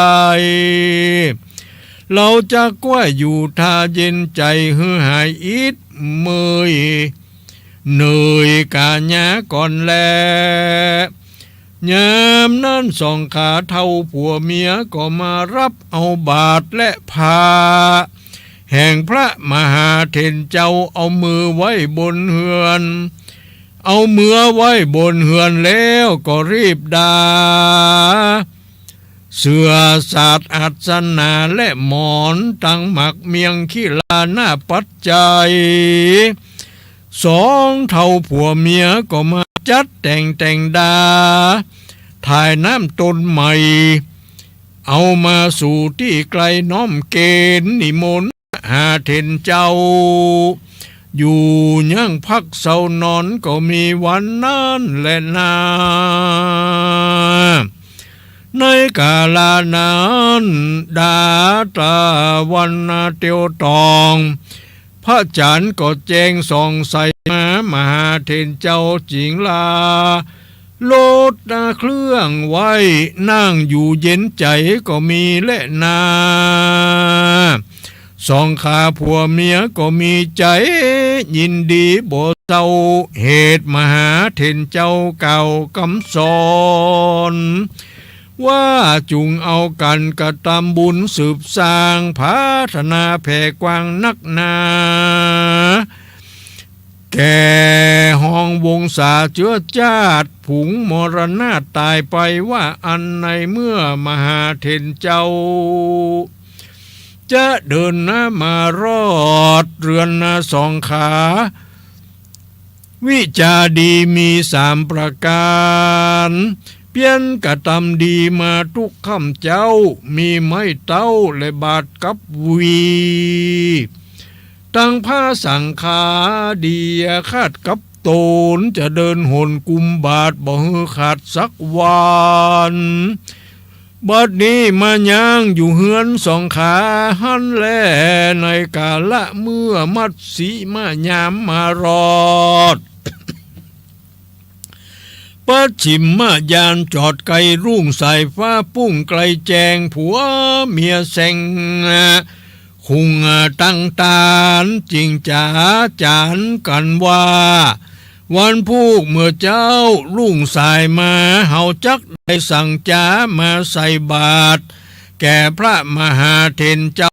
เราจะก้วยอยู่ทาเย็นใจหือหายอิดเมยเหนื่อยกาญาก่อนแลยามนั้นสองขาเท่าผัวเมียก็มารับเอาบาตรและพาแห่งพระมหาเถรเจ้าเอามือไว้บนเฮือนเอามือไว้บนเฮือนแล้วก็รีบด่าเสือศาสตร์อัศนาและหมอนตั้งหมักเมียงขี้ลาหน้าปัจจัยสองเท่าผัวเมียก็มาจัดแต่งดาถ่ายน้ำต้นใหม่เอามาสู่ที่ไกลน้อมเกณฑ์นิมนต์หาเถรเจ้าอยู่ยังพักเศร้านอนก็มีวันนั้นแหละนาในกาลานั้นดาตาวันเตียวตองพระจันทร์ก็แจ้งส่องใสมหาเถรเจ้าจิงลาโลดเครื่องไว้นั่งอยู่เย็นใจก็มีและนาสองขาผัวเมียก็มีใจยินดีบ่เศร้าเหตุมหาเถรเจ้าเก่ากำสอนว่าจุงเอากันกระทำบุญสืบสร้างพัฒนาแผ่กว้างนักหนาแก่ห้องวงศาเชื้อชาติผุงมรณะตายไปว่าอันในเมื่อมหาเถรเจ้าจะเดินมารอดเรือนสองขาวิจาดีมีสามประการเพียนกระทำดีมาทุกค่ำเจ้ามีไม้เต้าและบาทกับวีตั้งผ้าสังขาดีคาดกับโตนจะเดินหนกุมบาทบ่ฮือขาดสักวันบัดนี้มายังอยู่เฮือนสองขาหันแลในกาละเมื่อมัดสีมายามมารอดปัดฉิมมายานจอดไกลรุ่งสายฟ้าปุ้งไกลแจงผัวเมียแสงคุงตั้งตานจริงจ๋าจานกันว่าวันพูกเมื่อเจ้ารุ่งสายมาเฮาจักได้สั่งจ้ามาใส่บาตรแก่พระมหาเถรเจ้า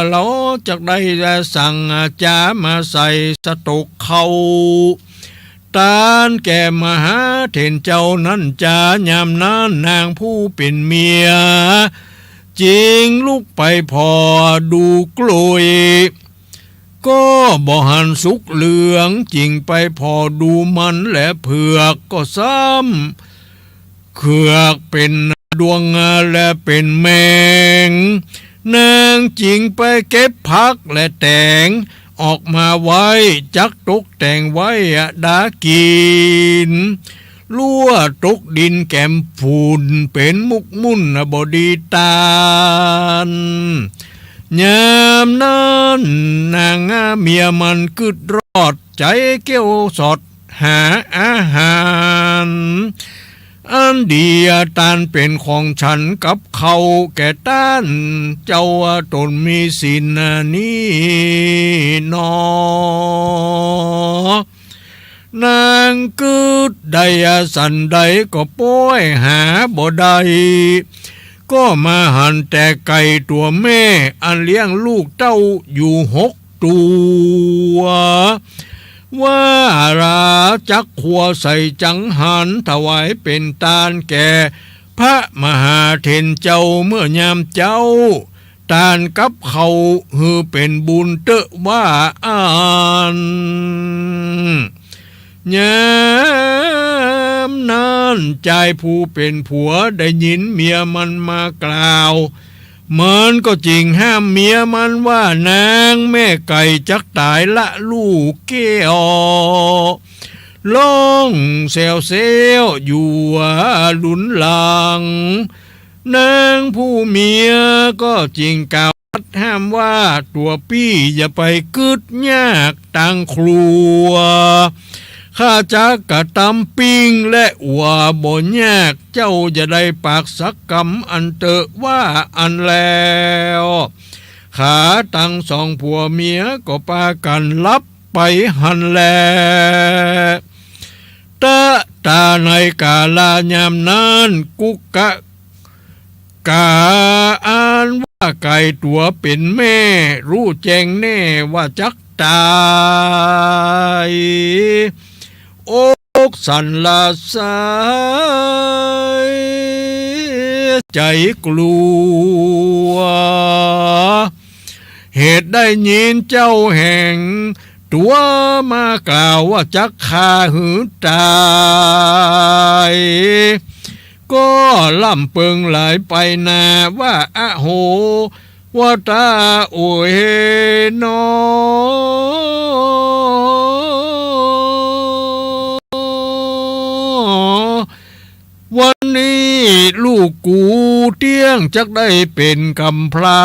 เราจักได้สั่งจ้ามาใส่สตุกเขาตานแก่มหาเถรเจ้านั้นจายามนั้นนางผู้เป็นเมียจริงลุกไปพอดูกลวยก็บ่หันสุกเหลืองจริงไปพอดูมันและเผือกก็ซ้ำเขือกเป็นดวงและเป็นแมงนางจริงไปเก็บผักและแตงออกมาไว้จักตกแต่งไว้ดากินลั่วตกดินแก้มฝุ่นเป็นมุกมุ่นบดีตานยามนั้นนางเมียมันกึดรอดใจเกี้ยวสอด หาอาหารอันเดียตานเป็นของฉันกับเขาแก่ต้านเจ้าตนมีสินนี้นอนางกึดใดสันใดก็ป้อยหาบ่ได้ก็มาหันแต่ไก่ตัวแม่อันเลี้ยงลูกเต้าอยู่6 ตัวว่าราจักขัวใส่จังหันถวายเป็นตาลแก่พระมหาเถรเจ้าเมื่อยามเจ้าตาลกับเขาฮือเป็นบุญเตอะว่าอ่านยามนั้นใจผู้เป็นผัวได้ยินเมียมันมากล่าวมันก็จริงห้ามเมียมันว่านางแม่ไก่จักตายละลูกเกี้ยวร้องเซลอยู่หลุนหลังนางผู้เมียก็จริงกล่าวห้ามว่าตัวพี่อย่าไปกึดยากตังครัวข้าจักกะตำปิ้งและอัวบ่ยากเจ้าจะได้ปากสักกำอันเตอะว่าอันแล้วขาตั้งสองผัวเมียก็ปากันรับไปหันแลตาในกาลายามนั้นกุกกะกาอ่านว่าไก่ตัวเป็นแม่รู้แจ้งแน่ว่าจักตายอกสันลาสายใจกลัวเหตุได้ยินเจ้าแห่งตัวมากล่าวว่าจักฆ่าหือตายก็ล่ำเปิงหลายไปนาว่าอะโหว่าตาโอเฮนอวันนี้ลูกกูเตี้ยงจักได้เป็นกำพร้า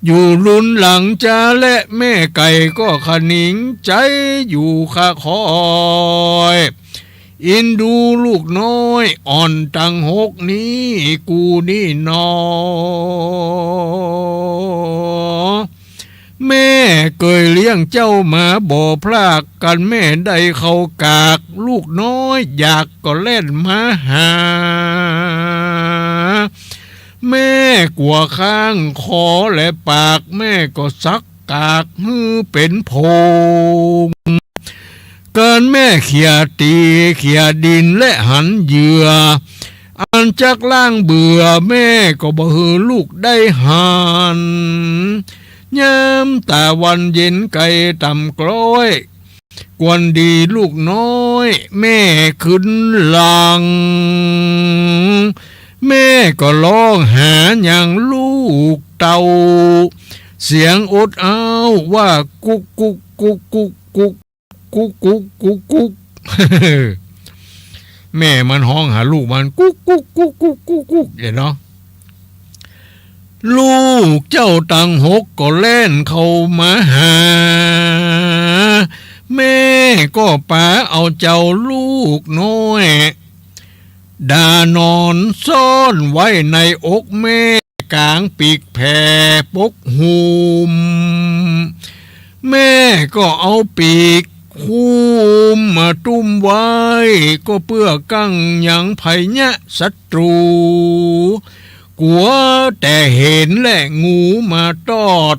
อยู่ลุนหลังจ้าและแม่ไก่ก็ขนิงใจอยู่ข้าคอยอินดูลูกน้อยอ่อนตัง6นี้กูนี่นอแม่เคยเลี้ยงเจ้ามาบ่พลากกันแม่ได้เข้ากากลูกน้อยอยากก็เล่นมาหาแม่กลัวข้างคอและปากแม่ก็ซักกากฮือเป็นโพงเกินแม่เขี่ยตีเขี่ยดินและหันเหยื่ออันจักล่างเบื่อแม่ก็บ่ฮือลูกได้หันยามตาวันเย็นไก่ต่ำกล้อยกวนดีลูกน้อยแม่ขึ้นหลังแม่ก็ร้องหาอย่างลูกเต่าเสียงอดเอาว่ากุกกุกกุกกุกกุกกุกกุกกุกกุกแม่มันห้องหาลูกมันกุกกุกกุกกุกกุกกุกอย่างเนาะลูกเจ้าตัง6ก็เล่นเข้ามาหาแม่ก็ป่าเอาเจ้าลูกน้อยดานอนซ่อนไว้ในอกแม่กลางปีกแผ่ปกหุมแม่ก็เอาปีกคุมมาตุ้มไว้ก็เพื่อกั้งยังภัยยะศัตรูกลัวแต่เห็นและงูมาตอด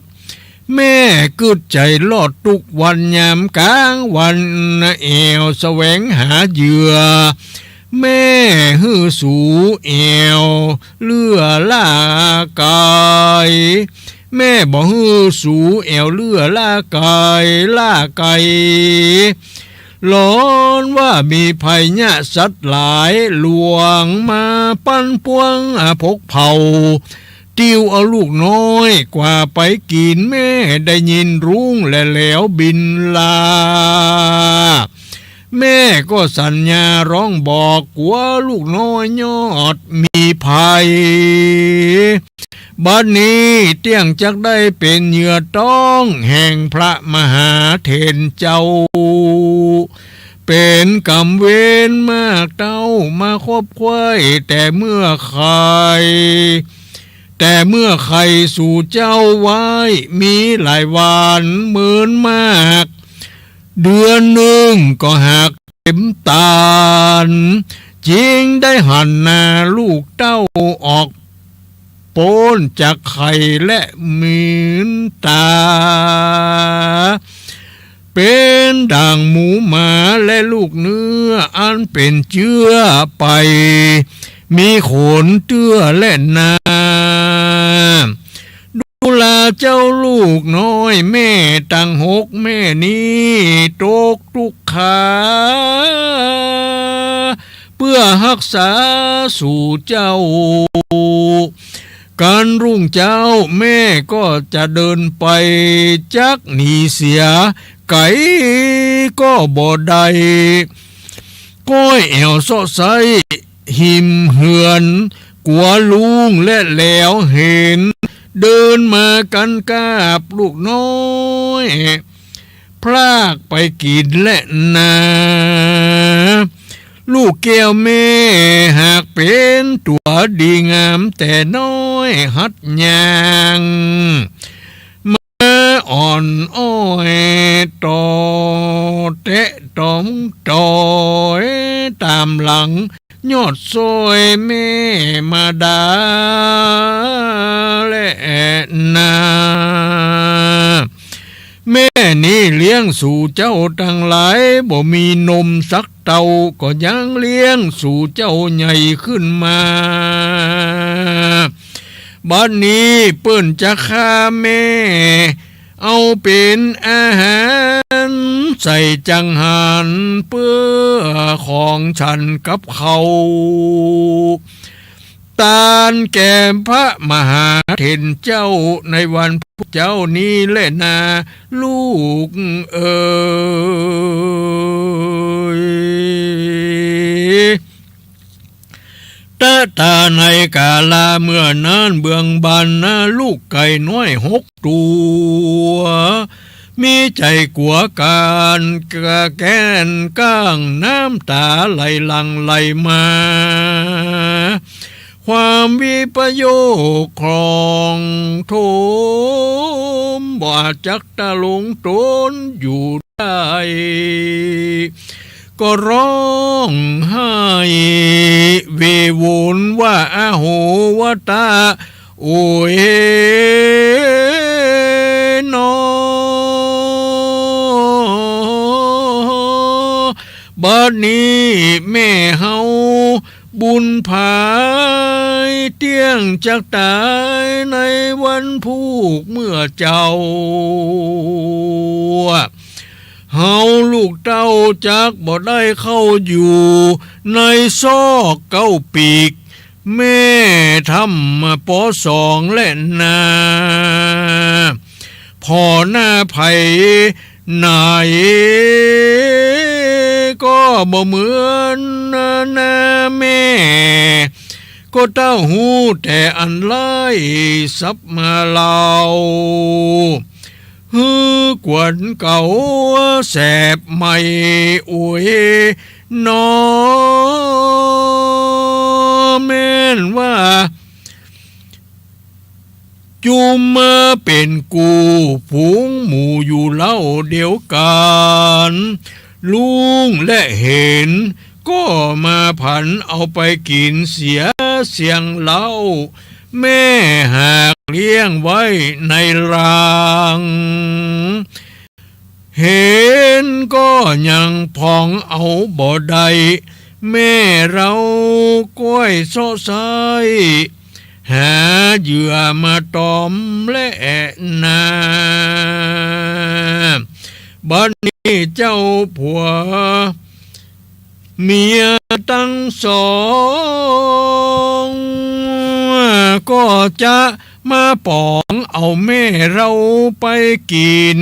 แม่กึดใจลอดทุกวันยามกลางวันเอวแสวงหาเหยื่อแม่ฮือสูเอวเลือล่ากายแม่บ่ฮือสูเอวเลือล่ากายร้อนว่ามีภัยยะสัตว์หลายหลวงมาปั้นปวงพกเผาติ้วเอาลูกน้อยกว่าไปกินแม่ได้ยินรุ่งและแล้วบินลาแม่ก็สัญญาร้องบอกว่าลูกน้อยยอดมีภัย บัดนี้เตี้ยงจักได้เป็นเหยื่อต้องแห่งพระมหาเถรเจ้าเป็นกรรมเวรมากเต้ามาคบควายแต่เมื่อใครสู่เจ้าไว้มีหลายวันเหมือนมากเดือนหนึ่งก็หักเข็มตาลจริงได้หันหน้าลูกเต้าออกโปนจากไข่และมีนตาเป็นด่างหมูหมาและลูกเนื้ออันเป็นเชื้อไปมีขนเตื้อและนาดูแลเจ้าลูกน้อยแม่ตั้งหกแม่นี้ตกทุกขาเพื่อรักษาสู่เจ้าการรุ่งเจ้าแม่ก็จะเดินไปจักหนีเสียไก่ก็บ่ได้ก้อยแอวซอใสหิมเหือนกลัวลุงและแล้วเห็นเดินมากันกาบลูกน้อยพรากไปกินและนาลูกแก้วแม่หากเป็นตัวดีงามแต่น้อยหัดยางมาอ่อนอ้อยต่อเตะตอมต่อยตามหลังยอดซอยแม่มาดาและนาแม่นี่เลี้ยงสู่เจ้าทั้งหลายบ่มีนมสักเต่าก็ยังเลี้ยงสู่เจ้าใหญ่ขึ้นมาบัดนี้เปิ้นจะฆ่าแม่เอาเป็นอาหารใส่จังหันเพื่อของฉันกับเขาตานแก่พระมหาเถรเจ้าในวันพุธเจ้านี้แหละนาลูกเอ๋ยตาในกาลาเมื่อนั้นเบื้องบานนะลูกไก่น้อย6 ตัวมีใจกลัวการกระแกนก้างน้ำตาไหลหลังไหลมาความวิปโยคครองโถมบ่จักตะลงตนอยู่ได้ก็ร้องไห้เวววนว่าอาโหวตาโอ้ยนอบัดนี้แม่เฮาบุญภายเตี้ยงจากตายในวันผูกเมื่อเจ้าเฮาลูกเต้าจักบ่ได้เข้าอยู่ในซอกเก้าปีกแม่ทำป.2 และนาพ่อหน้าไผไหนก็บ่เหมือนหน้าแม่ก็เต้าหูแต่อันไล่ซับมาเล่าฮือกวนเก่าแสบใหม่อวยนอแม่นว่าจุมมาเป็นกูฝูงหมู่อยู่เล่าเดียวกันลุงและเห็นก็มาผันเอาไปกินเสียเสียงเล่าแม่หากเลี้ยงไว้ในรางเห็นก็ยังพองเอาบ่ได้แม่เราก้อยโซไซหาเหยื่อมาตอมและนาบัดนี้เจ้าผัวเมียตั้งสองก็จะมาปองเอาแม่เราไปกิน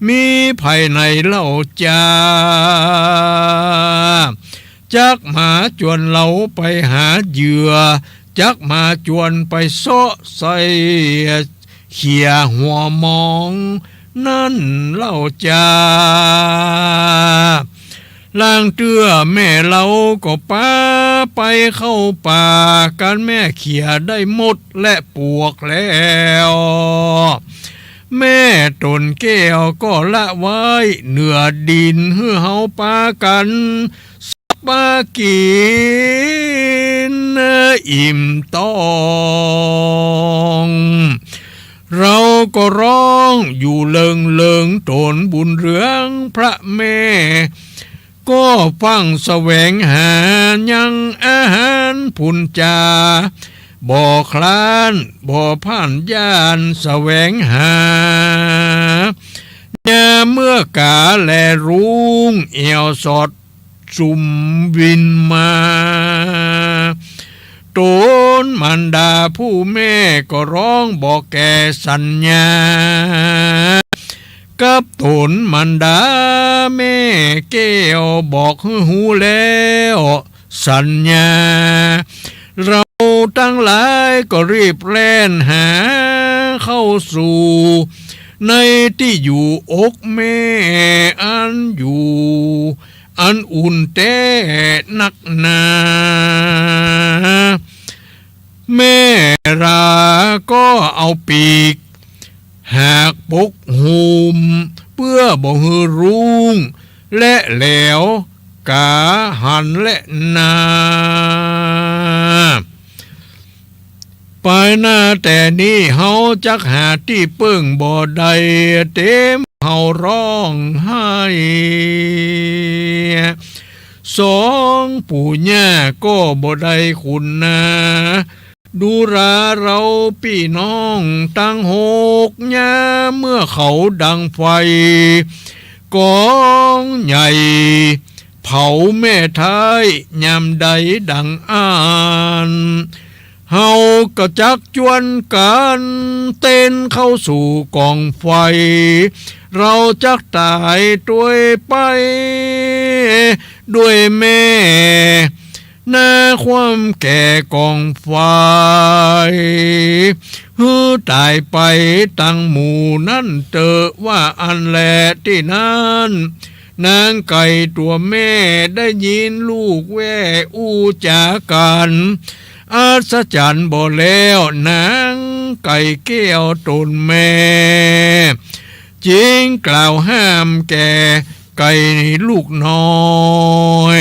มีภายในเล่าจ้าจักหมาจวนเราไปหาเหยื่อ จักมาจวนไปโซะใส่เขียหัวมองนั่นเล่าจาล่างเตื้อแม่เราก็ป้าไปเข้าป่าการแม่เขียได้หมดและปวกแล้วแม่ตนแก้วก็ละไว้เหนือดินเฮือเฮาปากันปากินอิ่มต้องเราก็ร้องอยู่เลิงตนบุญเรืองพระแม่ก็ฟังแสวงหายังอาหารพุนจาบ่คลานบ่ผ่านย่านแสวงหายามเมื่อกาแลรุงเอวสอดสุมวินมาโตนมันดาผู้แม่ก็ร้องบอกแก่สัญญากับตนมันดาแม่แก้วบอกหูแล้วสัญญาเราตั้งหลายก็รีบแล่นหาเข้าสู่ในที่อยู่อกแม่อันอยู่อันอุ่นแต่นักหนาแม่ราก็เอาปีกหากปกหุมเพื่อบ่ฮือรุงและแหลวกาหันและนาไปหน้าแต่นี้เฮาจักหาที่เปิ้งบ่ได้เต็มเฮาร้องไห้สองปู่ย่าก็บ่ได้คุณนาดูราเราพี่น้องตั้งหกย่าเมื่อเขาดังไฟกองใหญ่เผาแม่ท้ายยามใดดังอ่านเฮาก็จักจวนกันเต้นเข้าสู่กองไฟเราจักตายด้วยไปด้วยแม่หน้าความแก่กองไฟฮือตายไปตั้งหมู่นั่นเตอว่าอันแลที่นั้นนางไก่ตัวแม่ได้ยินลูกแว่อู้จากันอัศจรรย์บ่แล้วนางไก่แก้วตนแม่จริงกล่าวห้ามแก่ไก่ลูกน้อย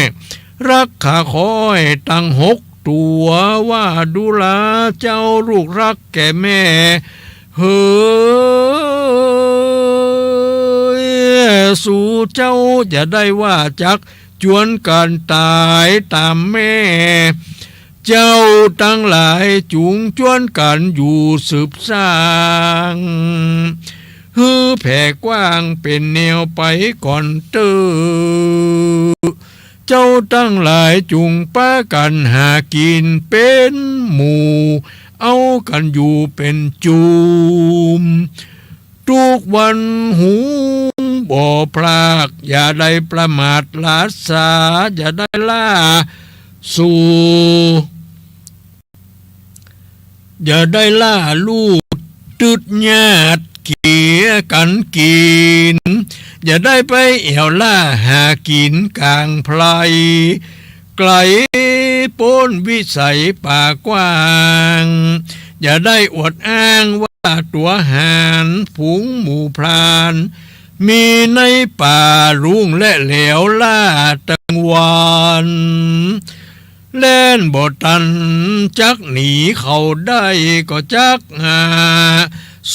รักขาคอยตั้งหกตัวว่าดูแลเจ้าลูกรักแก่แม่เฮ้ยสู่เจ้าอย่าได้ว่าจักจวนกันตายตามแม่เจ้าตั้งหลายจุงจวนกันอยู่สืบสร้างฮือแผ่กว้างเป็นแนวไปก่อนเตอเจ้าตั้งหลายจุงป้ากันหากินเป็นหมู่เอากันอยู่เป็นจุมทุกวันหูบ่พลากอย่าได้ประมาทลาสาอย่าได้ล่าสู่อย่าได้ล่าลูกตึดญาติเกียกันกินอย่าได้ไปเอี่ยวล่าหากินกลางไพรไกลพ้นวิสัยป่ากว้างอย่าได้อวดอ้างว่าตัวหารฝูงหมู่พรานมีในป่ารุ่งและเหลวล่าตังวันเล่นบ่ตันจักหนีเขาได้ก็จักหา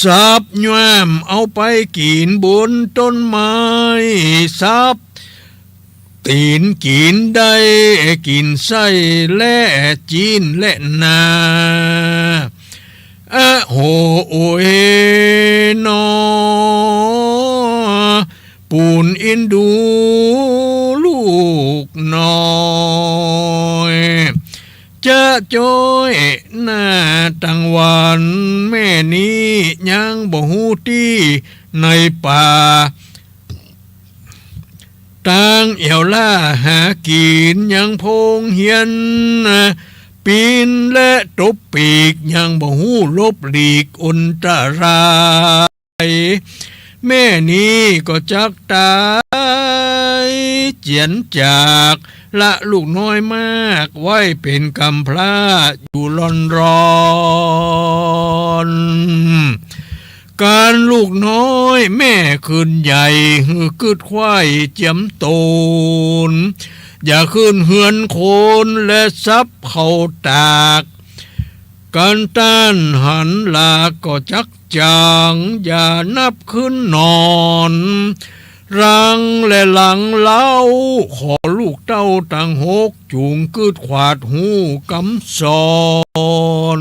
สับย่ามเอาไปกินบนต้นไม้สับตีนกินได้กินไส้และจีนและนาโหโอเอนอปูนอินดูลูกน้อยจะจอยหน้าตั้งวันแม่นี้ยังบ่ฮู้ที่ในป่าต่างเอี่ยวล่าหากินยังพงเฮียน ปีนและตบปีกยังบ่หูลบหลีกอุนตรายแม่นี้ก็จักตายเจียนจากละลูกน้อยมากไว้เป็นกำพร้าอยู่ร้อนการลูกน้อยแม่คืนใหญ่หือกึดควายเจียมโตนอย่าขึ้นเหือนโคนและซับเข่าตากการต้านหันลาก็จักจางอย่านับขึ้นนอนรังและหลังเล่าขอลูกเต้าต่างหกจูงกึดขวาดหูกำสอน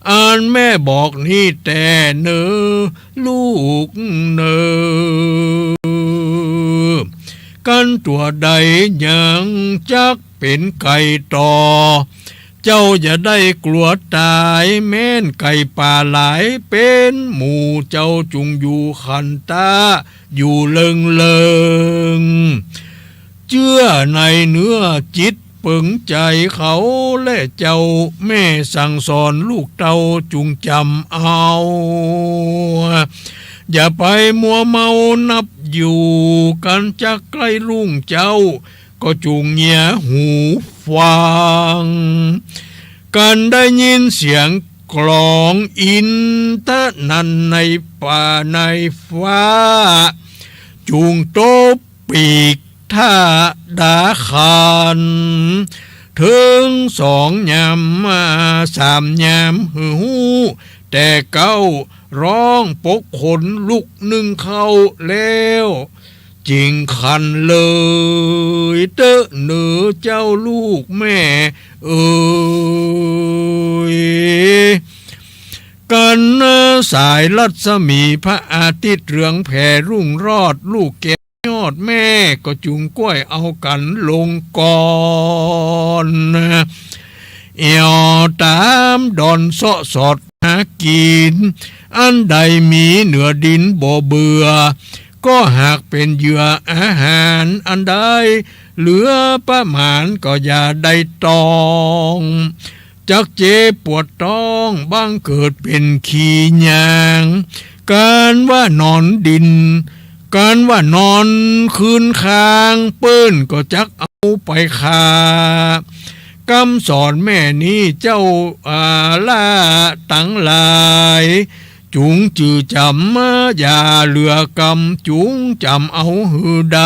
อ่านแม่บอกนี่แต่เนอลูกเนอกันตัวใดยังจักเป็นไก่ต่อเจ้าอย่าได้กลัวตายแม่นไก่ป่าหลายเป็นหมู่เจ้าจุงอยู่ขันตาอยู่เลิงเชื่อในเนื้อจิตปึงใจเขาและเจ้าแม่สั่งสอนลูกเต้าจุงจำเอาอย่าไปมัวเมานับอยู่กันจะใกล้รุ่งเจ้าก็จุงเงียหูฟังกันได้ยินเสียงกลองอินทนันในป่าในฟ้าจุงโตปีกท่าดาคันถึงสองยามมาสามยามหูแต่เก้าร้องปกขนลุกนึ่งเข้าแล้วจริงคันเลยเตอะเนื้อเจ้าลูกแม่เอ้ยกันสายรัศมีพระอาทิตย์เรืองแผ่รุ่งรอดลูกแก้วยอดแม่ก็จุงก้อยเอากันลงก่อนเอี่ยวตามดอนเสาะสอดหากินอันใดมีเหนือดินบ่เบื่อก็หากเป็นเหยื่ออาหารอันใดเหลือประมาณก็อย่าได้ตองจักเจ็บปวดต้องบ้างเกิดเป็นขี้ยางการว่านอนดินการว่านอนคืนคางเปิ้นก็จักเอาไปคากำสอนแม่นี้เจ้าล่าตั้งหลายจุงจือจำอย่าเหลือกำจุงจำเอาหือใด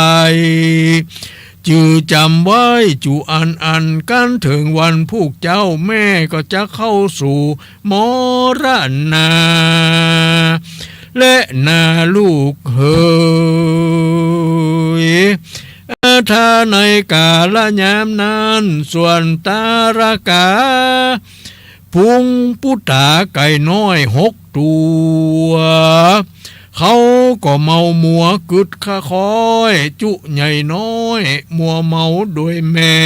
จือจำไว้จูอันกันถึงวันพวกเจ้าแม่ก็จะเข้าสู่มรณาและนาลูกเฮยถ้าในกาลยามนั้นส่วนตารกาพุงพุตาไก่น้อย6 ตัวเขาก็เมามัวกึดข้าคอยจุใหญ่น้อยมัวเมาโดยแม่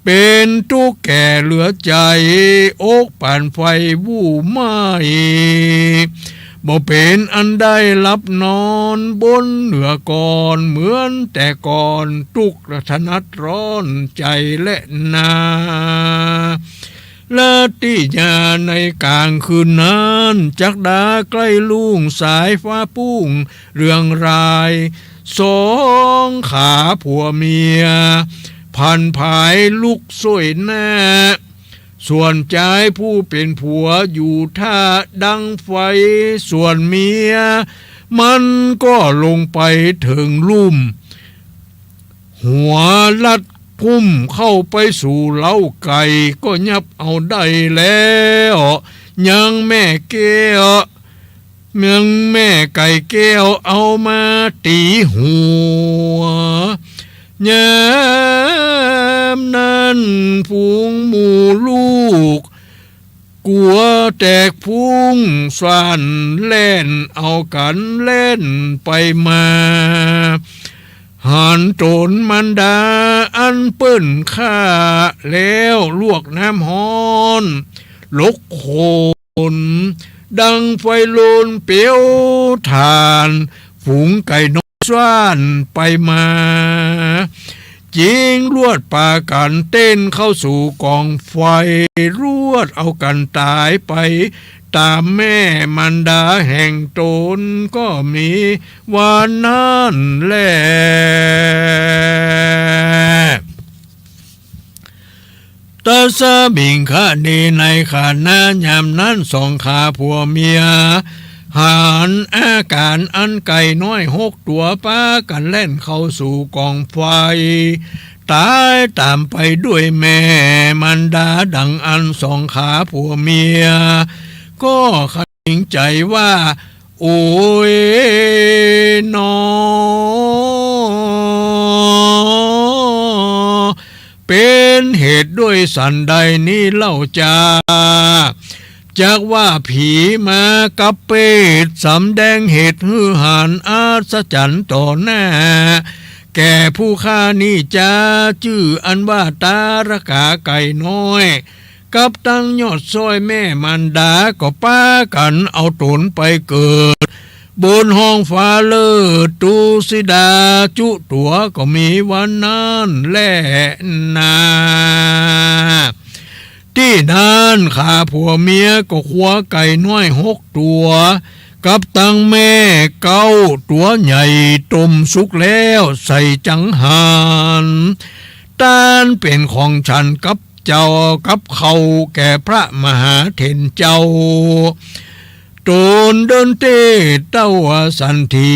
เป็นตุกแก่เหลือใจอกป่านไฟวู่ไหม้บ่เป็นอันได้รับนอนบนเหนือก่อนเหมือนแต่ก่อนตุกระทนัดร้อนใจและนาและติยาในกลางคืนนั้นจักดาใกล้ลุ่งสายฟ้าปุ้งเรื่องรายสองขาผัวเมียพันภายลุกสวยหน้าส่วนใจผู้เป็นผัวอยู่ท่าดังไฟส่วนเมียมันก็ลงไปถึงลุ่มหัวลัดพุ่มเข้าไปสู่เล้าไก่ก็ยับเอาได้แล้วยังแม่แก้วเมืองแม่ไก่แก้วเอามาตีหัวยามนั้นพุงหมู่ลูกกลัวแตกพุงสั่นเล่นเอากันเล่นไปมาหันโจนมันดาอันเปิ้นฆ่าแล้วลวกน้ำฮ้อนลกโคนดังไฟโลนเปียวทานฝูงไก่นกสว่านไปมาเจ จิงรวดปากันเต้นเข้าสู่กองไฟรวดเอากันตายไปตามแม่มันดาแห่งตนก็มีวันนั้นแหละตาสบิงคะนีในขาหน้ายามนั้นสองขาผัวเมียหารอาการอันไก่น้อย6 ตัวป้ากันเล่นเข้าสู่กองไฟตายตามไปด้วยแม่มันดาดังอันสองขาผัวเมียก็ขัดใจว่าโอ้ยนอเป็นเหตุด้วยสันใดนี้เล่าจาจากว่าผีมากับเปรตสำแดงเหตุฮือหานอาศจรรย์ต่อหน้าแก่ผู้ฆ่านี่จ้าชื่ออันว่าตาระกาไก่น้อยกับตั้งยอดซอยแม่มันดาก็ป้ากันเอาตนไปเกิดบนห้องฟ้าเลิศตูสิดาจุตัวก็มีวันนั้นแหละนาที่นั้นข้าผัวเมียก็คว้าไก่น้อย6 ตัวกับตั้งแม่9 ตัวใหญ่ต้มสุกแล้วใส่จังหันต้านเป็นของฉันกับเจ้ากับเขาแก่พระมหาเถรเจ้าตนเดินเตเต้าสันที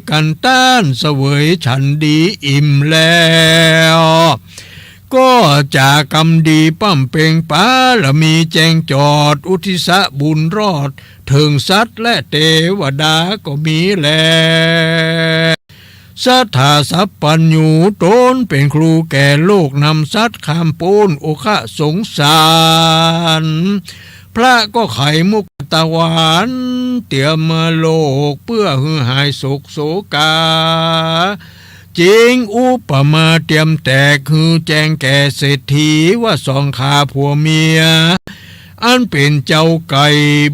กันต้านเสวยฉันดีอิ่มแล้วก็จากกรรมดีปั้มเป่งป้าละมีแจงจอดอุทิศบุญรอดถึงสัตว์และเทวดาก็มีแลสัทธาสัพปัญญูตนเป็นครูแก่โลกนำสัตว์ข้ามปูนโอคะสงสารพระก็ไขมุกตะวันเตรียมมาโลกเพื่อหือหายโศกโศกาจริงอุปมาเตรียมแตกคือแจงแก่เศรษฐีว่าสองขาผัวเมียอันเป็นเจ้าไก่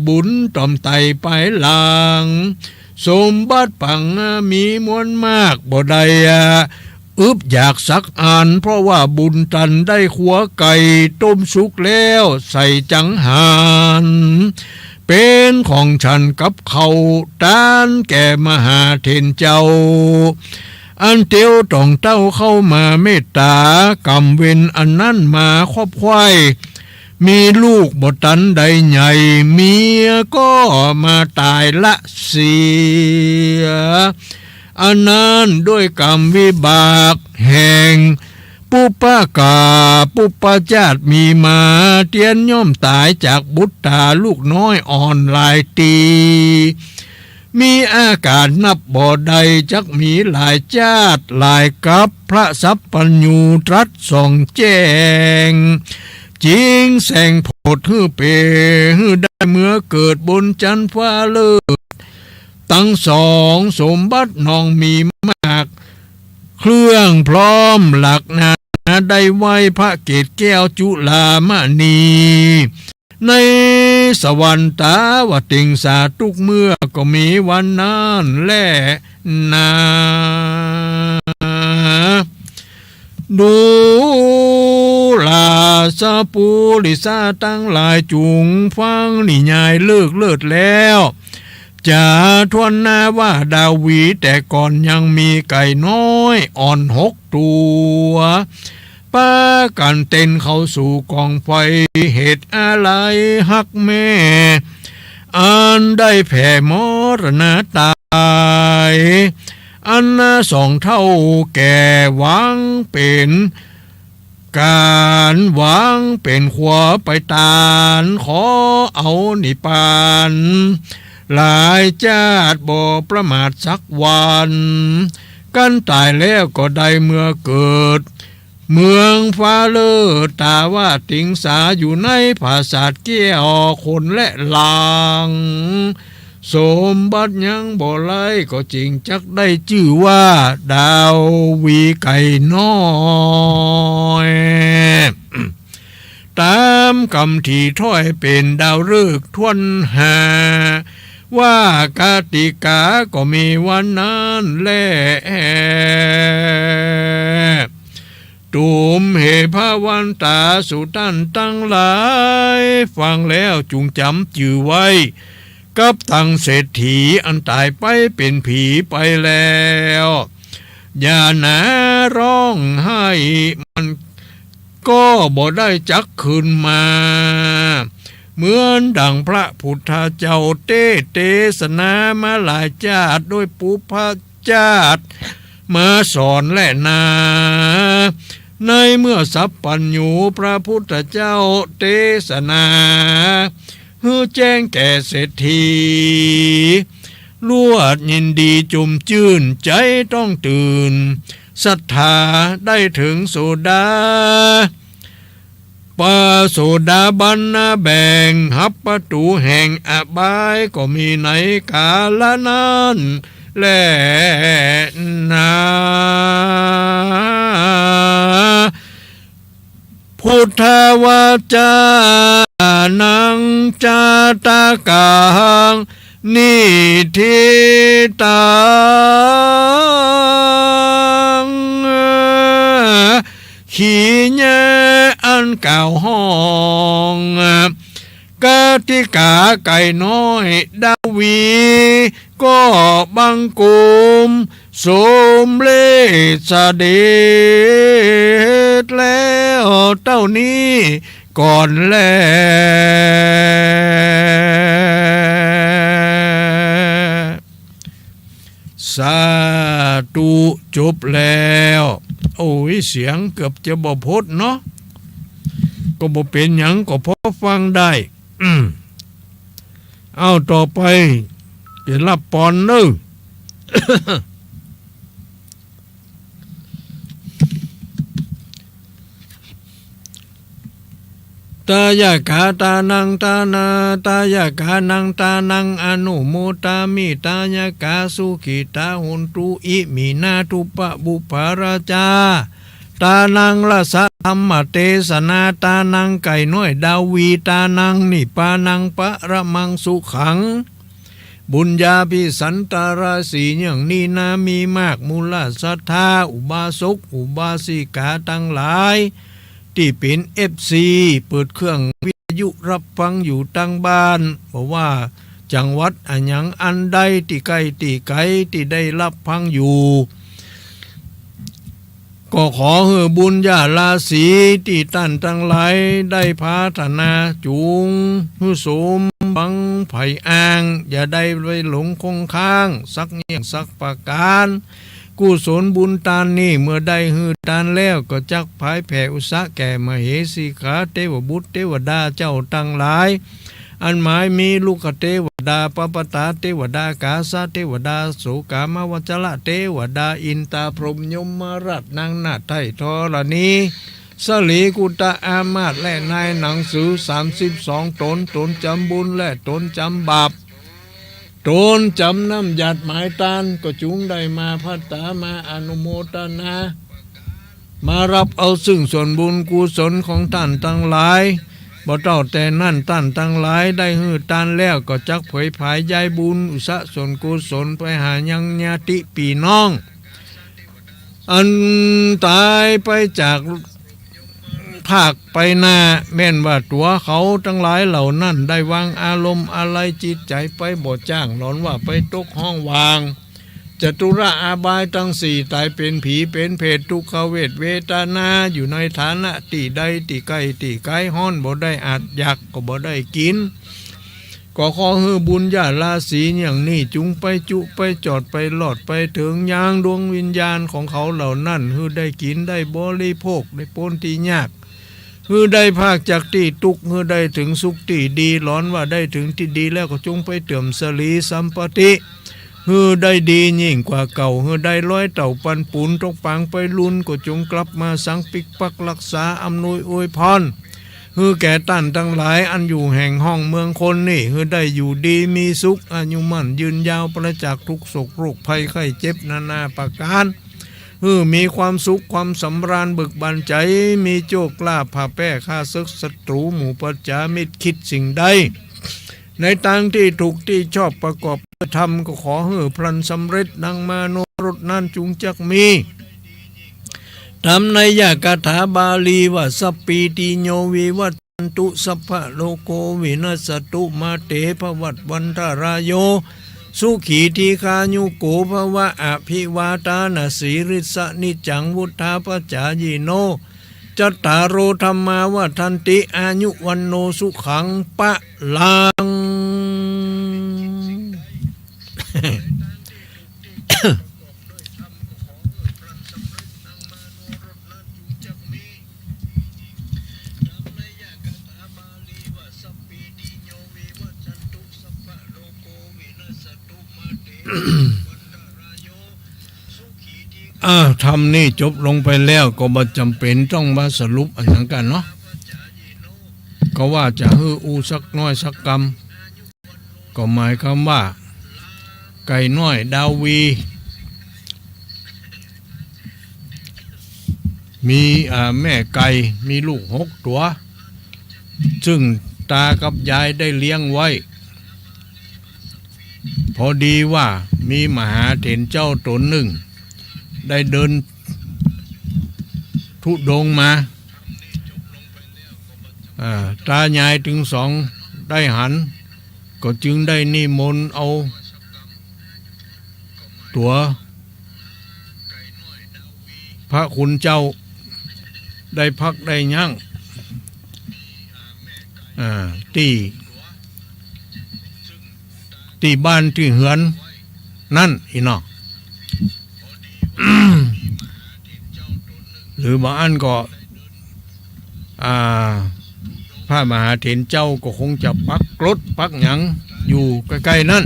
บุญต่อมไตไปหลังสมบัติปังมีมวลมากบ่ได้อยากสักอ่านเพราะว่าบุญตันได้ขัวไก่ต้มสุกแล้วใส่จังหันเป็นของฉันกับเขาต้านแก่มหาเถรเจ้าอันเตียวต้องเต้าเข้ามาเมตตากรรมเวรอันนั้นมาครอบควายมีลูกบ่ตันใดใหญ่เมียก็มาตายละเสียอันนั้นด้วยกรรมวิบากแห่งปุปปากาปุปปาจาตมีมาเตียนย่อมตายจากบุตตาลูกน้อยอ่อนหลายตีมีอาการนับบ่ใดจักมีหลายชาติหลายกับพระสัพพัญญูตรัสส่องแจ้งจริงแสงโพดฮือเปฮือได้เมื่อเกิดบนจันทร์ฟ้าเลิศตั้งสองสมบัติน้องมีมากเครื่องพร้อมหลักนาได้ไว้พระเกศแก้วจุฬามณีในสวรรค์ตาวติงสาทุกเมื่อก็มีวันนั้นแลนาดูลาสะปูลิสาตั้งหลายจุงฟังนิยายเลิศแล้วจะทวนหน้าว่าดาวีแต่ก่อนยังมีไก่น้อยอ่อน6 ตัวป้ากันเต้นเข้าสู่กองไฟเหตุอะไรฮักแม่อันได้แผ่มรณะตายอัน2 เท่าแก่หวังเป็นการหวังเป็นขวาไปตานขอเอานิปานหลายชาติบ่ประมาทสักวันกันตายแล้วก็ได้เมื่อเกิดเมืองฟ้าเลิศตาว่าติงสาอยู่ในภาษาทแก้วคนและลางสมบัติยังบ่ไล่ก็จริงจักได้ชื่อว่าดาววีไก่น้อยตามกรรมที่ถ้อยเป็นดาวฤกษ์ทวนหาว่ากติกาก็มีวันนั้นแล ตุมเหภาวันตาสุตันตั้งหลายฟังแล้วจุงจำจือไว้กับตั้งเศรษฐีอันตายไปเป็นผีไปแล้วอย่าหนาร้องไห้มันก็บ่ได้จักคืนมาเหมือนดังพระพุทธเจ้าเทศนามาหลายชาติด้วยปุพพชาติมาสอนและนาในเมื่อสัพพัญญูพระพุทธเจ้าเทศนาฮือแจ้งแก่เศรษฐีลวดยินดีจุมชื่นใจต้องตื่นศรัทธาได้ถึงโสดาปาโสดาบันนาแบ่งหับประตูแห่งอบายก็มีในกาลนั้นแลนาพุทธวาจานังจาตากาหังนิทิตังขี้แยอันเก่าห้องกติกาไก่น้อยดาวีก็บังกุมสมเลสเดชแล้วเต้านี้ก่อนแล้วสาธุจบแล้วโอ้ยเสียงเกือบจะบ่พดเนาะก็บ่เป็นหยังก็พอฟังได้เอาต่อไปจะรับปอนเนอะตายากาตานังตานาตายากานังตานังอนุโมตามิตายากาสุขิตาหุนตุอิมินาทุปะบุปาราจาตานังละสะธรรมเทศนาตานังไก่น้อยดาวีตานังนิปานังปะระมังสุขังบุญญาภิสันตาราศีอย่างนี้นามีมากมูลศรัทธาอุบาสกอุบาสิกาทั้งหลายที่เป็นFCเปิดเครื่องวิทยุรับฟังอยู่ตั้งบ้านบอกว่าจังหวัดอันยังอันใดที่ใกล้ที่ไกลที่ได้รับฟังอยู่ก็ขอให้บุญญาลาศีที่ท่านทั้งหลายได้พัฒนาจูงให้สมบังไผ่อ่างอย่าได้ไปหลงคงค้างสักเงี่ยงสักประการกุศลบุญทานนี่เมื่อได้ฮือทานแล้วก็จักภายแผ่อุสะแก่มเหสีขาเทวบุตรเทวดาเจ้าตั้งหลายอันหมายมีลูกเทวดาปปตาเทวดากาสาเทวดาโสกามวัจระเทวดาอินตาพรหมยมราชนางนาถไทยธรณีสลีกุตะอามาตและนายหนังสือ32ตนจำบุญและตนจำบาปตนจำน้ำหยัดหมายตานก็จุงได้มาพัตตามาอนุโมทนามารับเอาซึ่งส่วนบุญกุศลของท่านทั้งหลายบ่เจ้าแต่นั่นท่านทั้งหลายได้ฮือทานแล้วก็จักเผยผายยายบุญอุสะส่วนกุศลไปหายังญาติพี่น้องอันตายไปจากภาคไปหน้าแม่นว่าตัวเขาทั้งหลายเหล่านั้นได้วางอารมณ์อะไรจิตใจไปบ่จ้างหลอนว่าไปตกห้องวางจตุระอาบายทั้งสี่ตายเป็นผีเป็นเพศทุกขเวทเวทนาอยู่ในฐานะที่ใดที่ใกล้ที่ไกลห้อนบ่ได้อาจอยากก็บ่ได้กินก็ขอให้บุญญาลาศีอย่างนี้จุงไปจุไปจอดไปหลอดไปถึงยางดวงวิญญาณของเขาเหล่านั้นให้ได้กินได้บริโภคได้พ้นที่ยากฮือได้ภาคจากที่ทุกข์ฮือได้ถึงสุขที่ดีหลอนว่าได้ถึงที่ดีแล้วก็จงไปเติมสลีสัมปติฮือได้ดียิ่งกว่าเก่าฮือได้ร้อยเต่าปันปุนตกปังไปลุนก็จงกลับมาสังปิกปักรักษาอำนวยอวยพรฮือแก่ท่านทั้งหลายอันอยู่แห่งห้องเมืองคนนี่ฮือได้อยู่ดีมีสุขอายุมั่นยืนยาวประจากทุกโศกโรคภัยไข้เจ็บนานาประการมีความสุขความสำราญบึกบันใจมีโชคลาภผ่าแป้ฆ่าศึกศัตรูหมู่ปัจจามิตรคิดสิ่งใดในทางที่ถูกที่ชอบประกอบธรรมก็ขอให้พลันสำเร็จดังมาโนรถนั้นจุงจักมี ทำในยากถาบาลีว่าสัพปีติโยวิวัตตุสัพพะโลโกวินัสตุมาเตภวัตวันทารายโยสุขีทีคายุโกภวะอภิวาทานาสีริสนิจังวุธาปจายโนจัตตารโอธรรมาวัฏันติอายุวันโนสุขังปะลัง ทำนี่จบลงไปแล้วก็บ่จำเป็นต้องมาสรุปอะไรกันเนาะก็ว่าจะฮืออูสักน้อยสักกำก็หมายคำว่าไก่น้อยดาวีมีแม่ไก่มีลูก6 ตัวซึ่งตากับยายได้เลี้ยงไว้พอดีว่ามีมหาเถรเจ้าตนหนึ่งได้เดินธุดงค์มาตายายถึง2ได้หันก็จึงได้นิมนต์เอาตัวพระคุณเจ้าได้พักได้ยั่งที่บ้านที่เหือนนั่นอีเนาะ หรือบางอันก็พระมหาเถรเจ้าก็คงจะปักรถปักหยังอยู่ใกล้ๆนั่น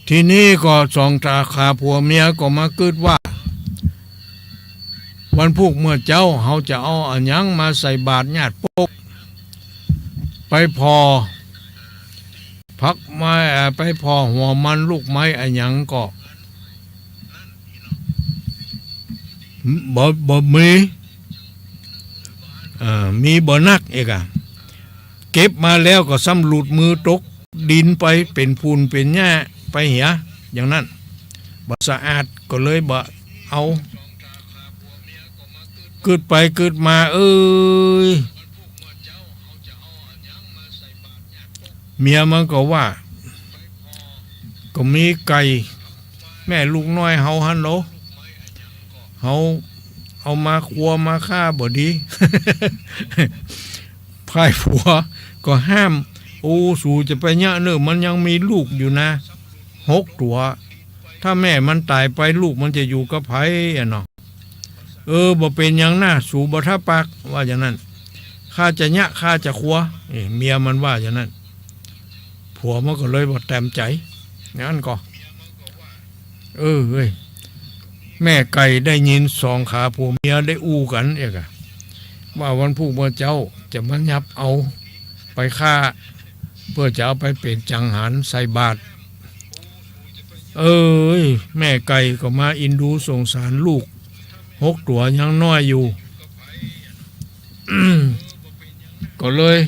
ทีนี้ก็2 ตาขาผัวเมียก็มาคิดว่าวันพุกเมื่อเจ้าเขาจะเอาอันยังมาใส่บาตรญาติโปกไปพอพักไม้ไปพอหัวมันลูกไม้อันยังก็บ่มีบ่นักเอกอะเก็บมาแล้วก็ซ้ำหลุดมือตกดินไปเป็นพูนเป็นหญ้าไปเหียอย่างนั้นบ่สะอาดก็เลยบ่เอาเกิดไปเกิดมาเมียมันก็ว่าก็มีไก่แม่ลูกน้อยเฮาหันโหลเฮาเอามาครัวมาฆ่าบ่ดี พายผัวก็ห้ามสู่จะไปยะเนอะมันยังมีลูกอยู่นะ6 ตัวถ้าแม่มันตายไปลูกมันจะอยู่กับไผเนาะบ่เป็นหยังหน้าสู่บ่ทับปากว่าอย่างนั้นข้าจะยะข้าจะครัวเมียมันว่าอย่างนั้นผัวมันก็เลยบ่แต้มใจงั้นก็เอ้ยแม่ไก่ได้ยิน2 ขาผัวเมียได้อู้กันเอกว่าวันพุกเมื่อเจ้าจะมายับเอาไปฆ่าเพื่อจะเอาไปเป็นจังหันใส่บาตรแม่ไก่ก็มาอินดูสงสารลูก6 ตัวยังน้อยอยู่ ก็เลย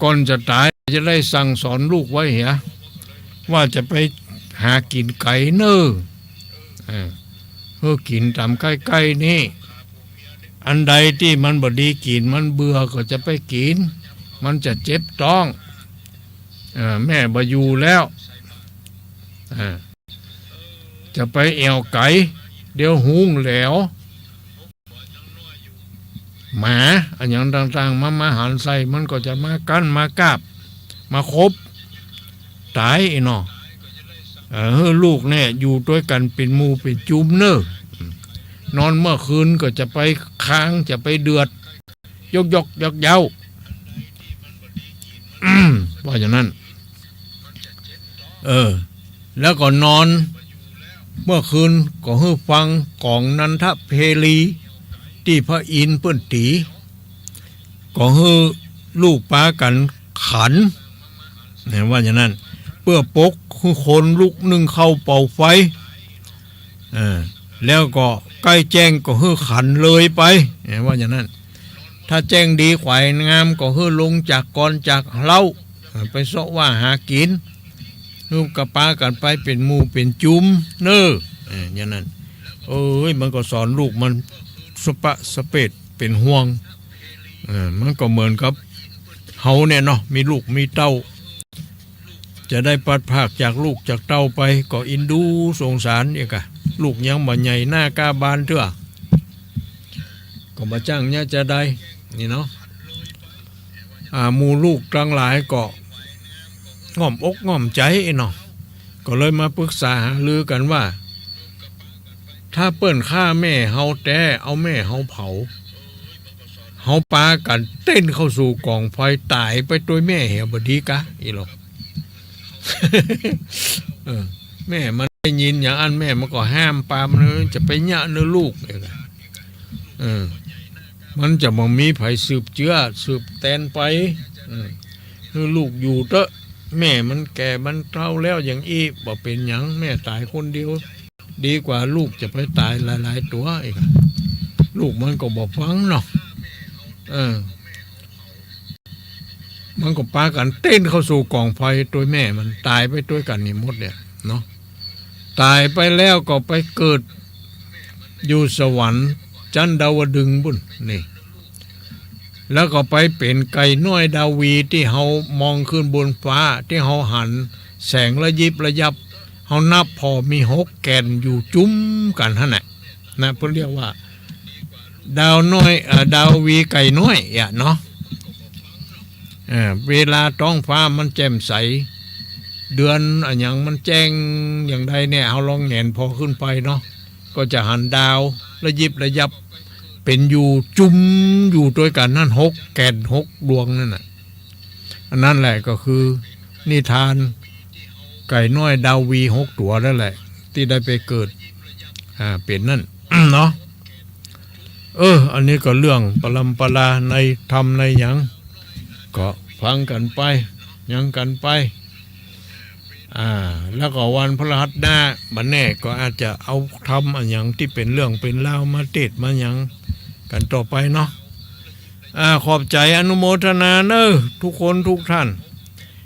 ก่อนจะตายจะได้สั่งสอนลูกไว้เหรอว่าจะไปหากินไก่เน้อกินตามใกล้ๆนี่อันใดที่มันบ่ดีกินมันเบื่อก็จะไปกินมันจะเจ็บท้องแม่บ่อยู่แล้วจะไปแอวไก่เดี๋ยวหุงแหลวหมาอันอย่างต่างๆมาหันใส่มันก็จะมากั้นมากาบมาคบตายเนาะลูกเนี่ยอยู่ด้วยกันเป็นหมู่เป็นจุ่มเนอนอนเมื่อคืนก็จะไปค้างจะไปเดือดยกเย้าว่าอย่างนั้นแล้วก็นอนเมื่อคืนก็ให้ฟังของนันทเพลีที่พระอินทร์เปิ้นตีก็ให้ลูกปากันขันว่าอย่างนั้นเพื่อปกคือคนลุกนึ่งเข้าเป่าไฟแล้วก็ใกล้แจ้งก็ให้ขันเลยไปว่าอย่างนั้นถ้าแจ้งดีขวายงามก็ให้ลงจากกรจากเล่าไปเสาะว่าหากิน ฮูบกับป้ากันไปเป็นหมู่เป็นจุ้มเน้ออย่างนั้นเอ้ยมันก็สอนลูกมันสปะสเปดเป็นห่วงมันก็เหมือนกับเฮาเนี่ยเนาะมีลูกมีเต้าจะได้ปัดภาคจากลูกจากเต้าไปก็อินดูสงสารอีกอะลูกยังบ่ใหญ่หน้ากาบานเถอะก็มาจ้างเนี่ยจะได้นี่เนาะหมู่ลูกทั้งหลายก็ง่อมอกง่อมใจเนาะก็เลยมาปรึกษาหารือกันว่าถ้าเปิ้นฆ่าแม่เฮาแต่เอาแม่เฮาเผาเฮาปากันเต้นเข้าสู่กองไฟตายไปโดยแม่เหี่ยวบดีกะอีหรอก แม่มันได้ยินอย่างอันแม่มันก็ห้ามปามเลยจะไปหยะเนื้อลูกเลยมันจะบ่มีไผสืบเชื้อสืบแตนไปเนื้อลูกอยู่เตอะแม่มันแก่มันเฒ่าแล้วอย่างอีบ่เป็นหยังแม่ตายคนเดียวดีกว่าลูกจะไปตายหลายๆตัวอีกลูกมันก็บ่ฟังเนาะมันก็ปากันเต้นเข้าสู่กองไฟตัวแม่มันตายไปด้วยกันนี่หมดเนี่ยเนาะตายไปแล้วก็ไปเกิดอยู่สวรรค์จันดาวดึงส์บุญนี่แล้วก็ไปเป็นไก่น้อยดาวีที่เฮามองขึ้นบนฟ้าที่เฮาหันแสงระยิบระยับเฮานับพอมี6 แกนอยู่จุ้มกันท่านน่ะนะเพิ่นเรียกว่าดาวน้อยดาววีไก่น้อยอ่ะเนาะเวลาท้องฟ้ามันแจ่มใสเดือนอย่างมันแจ้งอย่างใดเนี่ยเอาลองแงนพอขึ้นไปเนาะก็จะหันดาวระยิบระยับเป็นอยู่จุ้มอยู่ด้วยกันนั่น6 แกน6 ดวงนั่นน่ะอันนั้นแหละก็คือนิทานไก่น้อยดาววี6 ตัวนั่นแหละที่ได้ไปเกิดเป็นนั่น เนาะอันนี้ก็เรื่องปรำปราในธรรมในหยังก็ฟังกันไปยังกันไปแล้วก็วันพฤหัสหน้าบัดแน่ก็อาจจะเอาทำอันอย่างที่เป็นเรื่องเป็นราวมาเทศมาหยังกันต่อไปเนาะขอบใจอนุโมทนาทุกคนทุกท่าน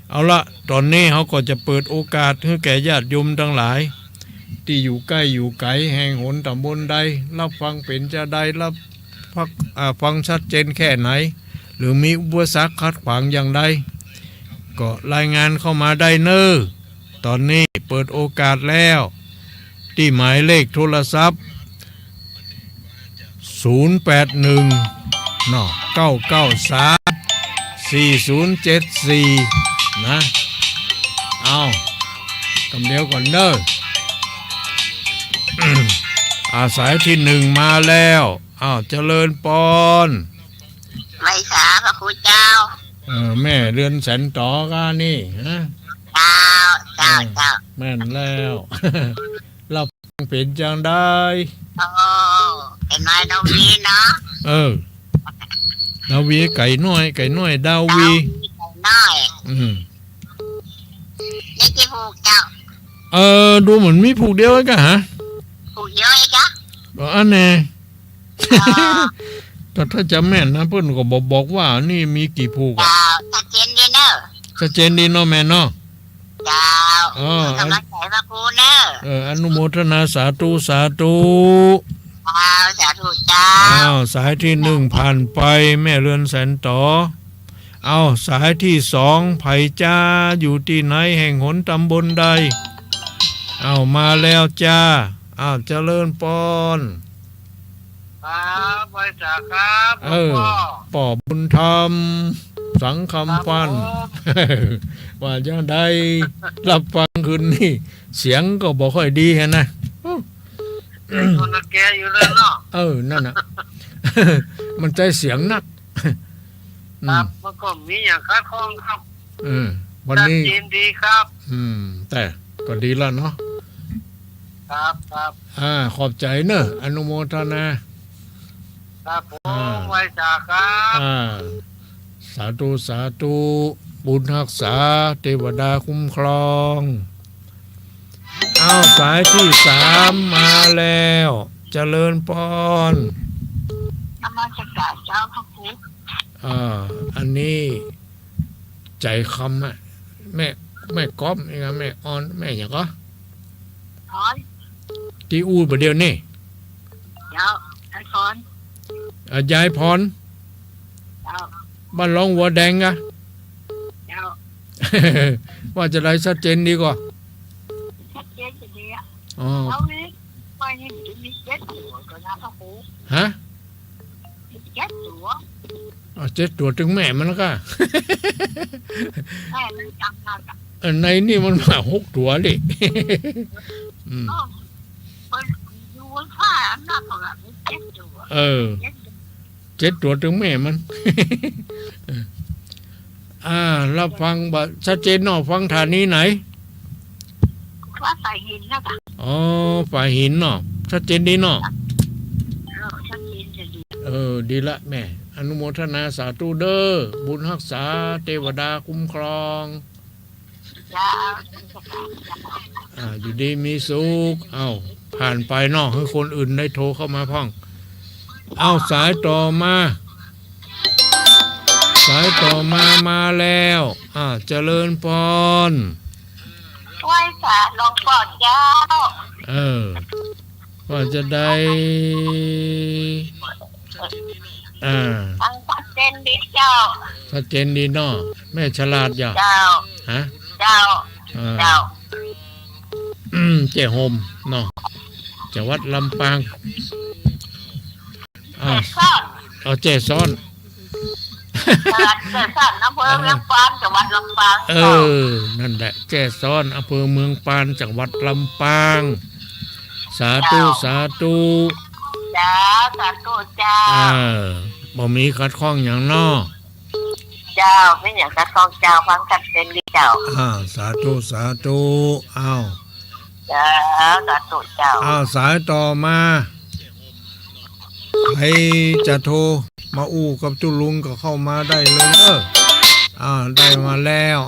เอาละตอนนี้เขาก็จะเปิดโอกาสให้แก่ญาติโยมทั้งหลายที่อยู่ใกล้อยู่ไกลแห่งหนตำบลใดรับฟังเป็นจะใดรับฟังชัดเจนแค่ไหนหรือมีอุปสรรคขัดขวางอย่างใดก็รายงานเข้ามาได้ตอนนี้เปิดโอกาสแล้วที่หมายเลขโทรศัพท์081เนาะ993 4074นะเอากำเดียวก่อนสายที่1มาแล้วเจริญปอนไม่สาพระครูเจ้าแม่เรือนแสนต่อกันนี่ฮะเจ้าแม่นแล้วเราเป็นจังได้เป็นนายดาวีเนาะดาวีไก่น้อยดาวีไก่น้อยนี่กี่ผูกเจ้าดูเหมือนมีผูกเดียวกันฮะผูกเยอะจ้ะอันนี้แต่ถ้าจะแม่นนะเพื่อนก็บอกว่านี่มีกี่ผูกชัดเจนดีเนอะชัดเจนดีเนาะแม่เนาะเจ้ากำลังใจพระครูเนอะอนุโมทนาสาธุสาธุเจ้าสายที่1ผ่านไปแม่เรือนแสนต่อสายที่2ไผ่จ้าอยู่ที่ไหนแห่งหนตำบลใดมาแล้วจ้าเจริญปอนครับบริจาคครับป่อบุญธรรมสังคำฟันว่าจะได้รับฟังคืนนี่เสียงก็บอกค่อยดีฮะนะคนแก่อยู่เลยเนาะนั่นน่ะ มันใจเสียงนักครับมันก็มีอย่างคัดข้องครับวันนี้ยินดีครับแต่ก็ดีแล้วเนาะครับขอบใจเนอะอนุโมทนาครับผมไว้จากครับสาธุบุญรักษาเทวดาคุ้มครองสายที่3มาแล้วเจริญพรนมัสการเจ้าพระครูอันนี้ใจคำแม่ แม่ก๊อมนี่ก็แม่ออนแม่อย่างก็ ถอน ที่อู้ประเดี๋ยวนี่ เจ้าท่านถอน ยายพร เจ้า บ้านร้องวัวแดงอะ เจ้า ว่าจะได้ชัดเจนดีกว่า ชัดเจนจะดีอ่ะ อ๋อ เอานี้ไปนี่มีเจ็ดตัวก็น่าพระครู ฮะ มีเจ็ดตัว 7 ตัวถึงแม่มันแล้วก็ แม่มันจำได้กับ ในนี่มันมา6 ตัวดิ อืม มันอยู่บนฟ้าอันนั้นก็แบบมีเจ็ดตัว เออ เจ็ดตัว 7 ตัวถึงแม่มัน เราฟังบ่ชัดเจนเนาะฟังฐานนี้ไหน ว่าใส่หินนะจ๊ะ อ๋อฝ่ายหินเนาะชัดเจนดีเนาะ เราชัดเจนจะดี ดีละแม่ อนุโมทนาสาธุเด้อบุญรักษาเทวดาคุ้มครอง จ้า อยู่ดีมีสุขผ่านไปเนาะให้คนอื่นได้โทรเข้ามาพ่องสายต่อมา สายต่อมาแล้วเจริญพร ไหว้สาลองปอดเจ้า ว่าจะได้ฟังชัดเจนดีเจ้า ชัดเจนดีเนาะแม่ฉลาดอย่า เจ้า ฮะ เจ้า เจ้า เจ้โฮมเนาะจังหวัดลำปางซ่อน เจ้ซ้อน ตลาดเกิดซ่อนอำเภอลำปางจังหวัดลำปาง นั่นแหละเจ้ซ้อนอำเภอเมืองปานจังหวัดลำปางสาธุสาธุ จ้าสาธุเจ้า บ่มีขัดข้องอย่างนอ เจ้าไม่อยากจะทองเจ้าฟังชัดเจนดีเจ้า สาธุสาธุ จ้าสาธุเจ้า สายต่อมาใครจะโทรมาอู้กับจุลุงก็เข้ามาได้เลยเนอะได้มาแล้ว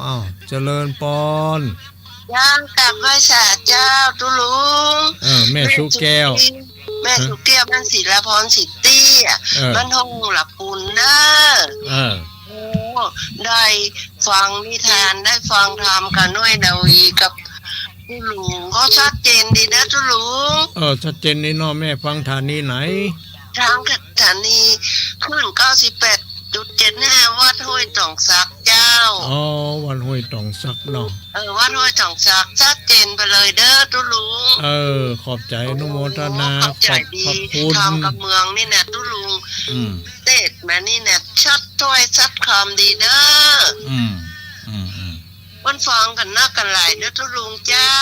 เจริญปอน ย่างกับพระชาเจ้าตุลุง แม่สุแก้ว แม่สุแก้วบ้านศิลาพรสิทธิ์เตี้ยบ้านทงหลับปูนเนอะได้ฟังนิทานได้ฟังธรรมกันด้วยนาวีกับตุลุงก็ชัดเจนดีนะตุลุงชัดเจนนี่เนาะแม่ฟังฐานนี้ไหนทางสถานีขึ้น98.75วัดห้วยตองซักเจ้าวัดห้วยตองซักเนาะวัดห้วยตองซักชัดเจนไปเลยเด้อตุลุงขอบใจอนุโมทนาขอบใจดีทำกับเมืองนี่นะตุลุงเตดมานี่นะชัดถ้อยชัดคำดีเด้อวันฟังกันนักกันหลายเด้อตุลุงเจ้า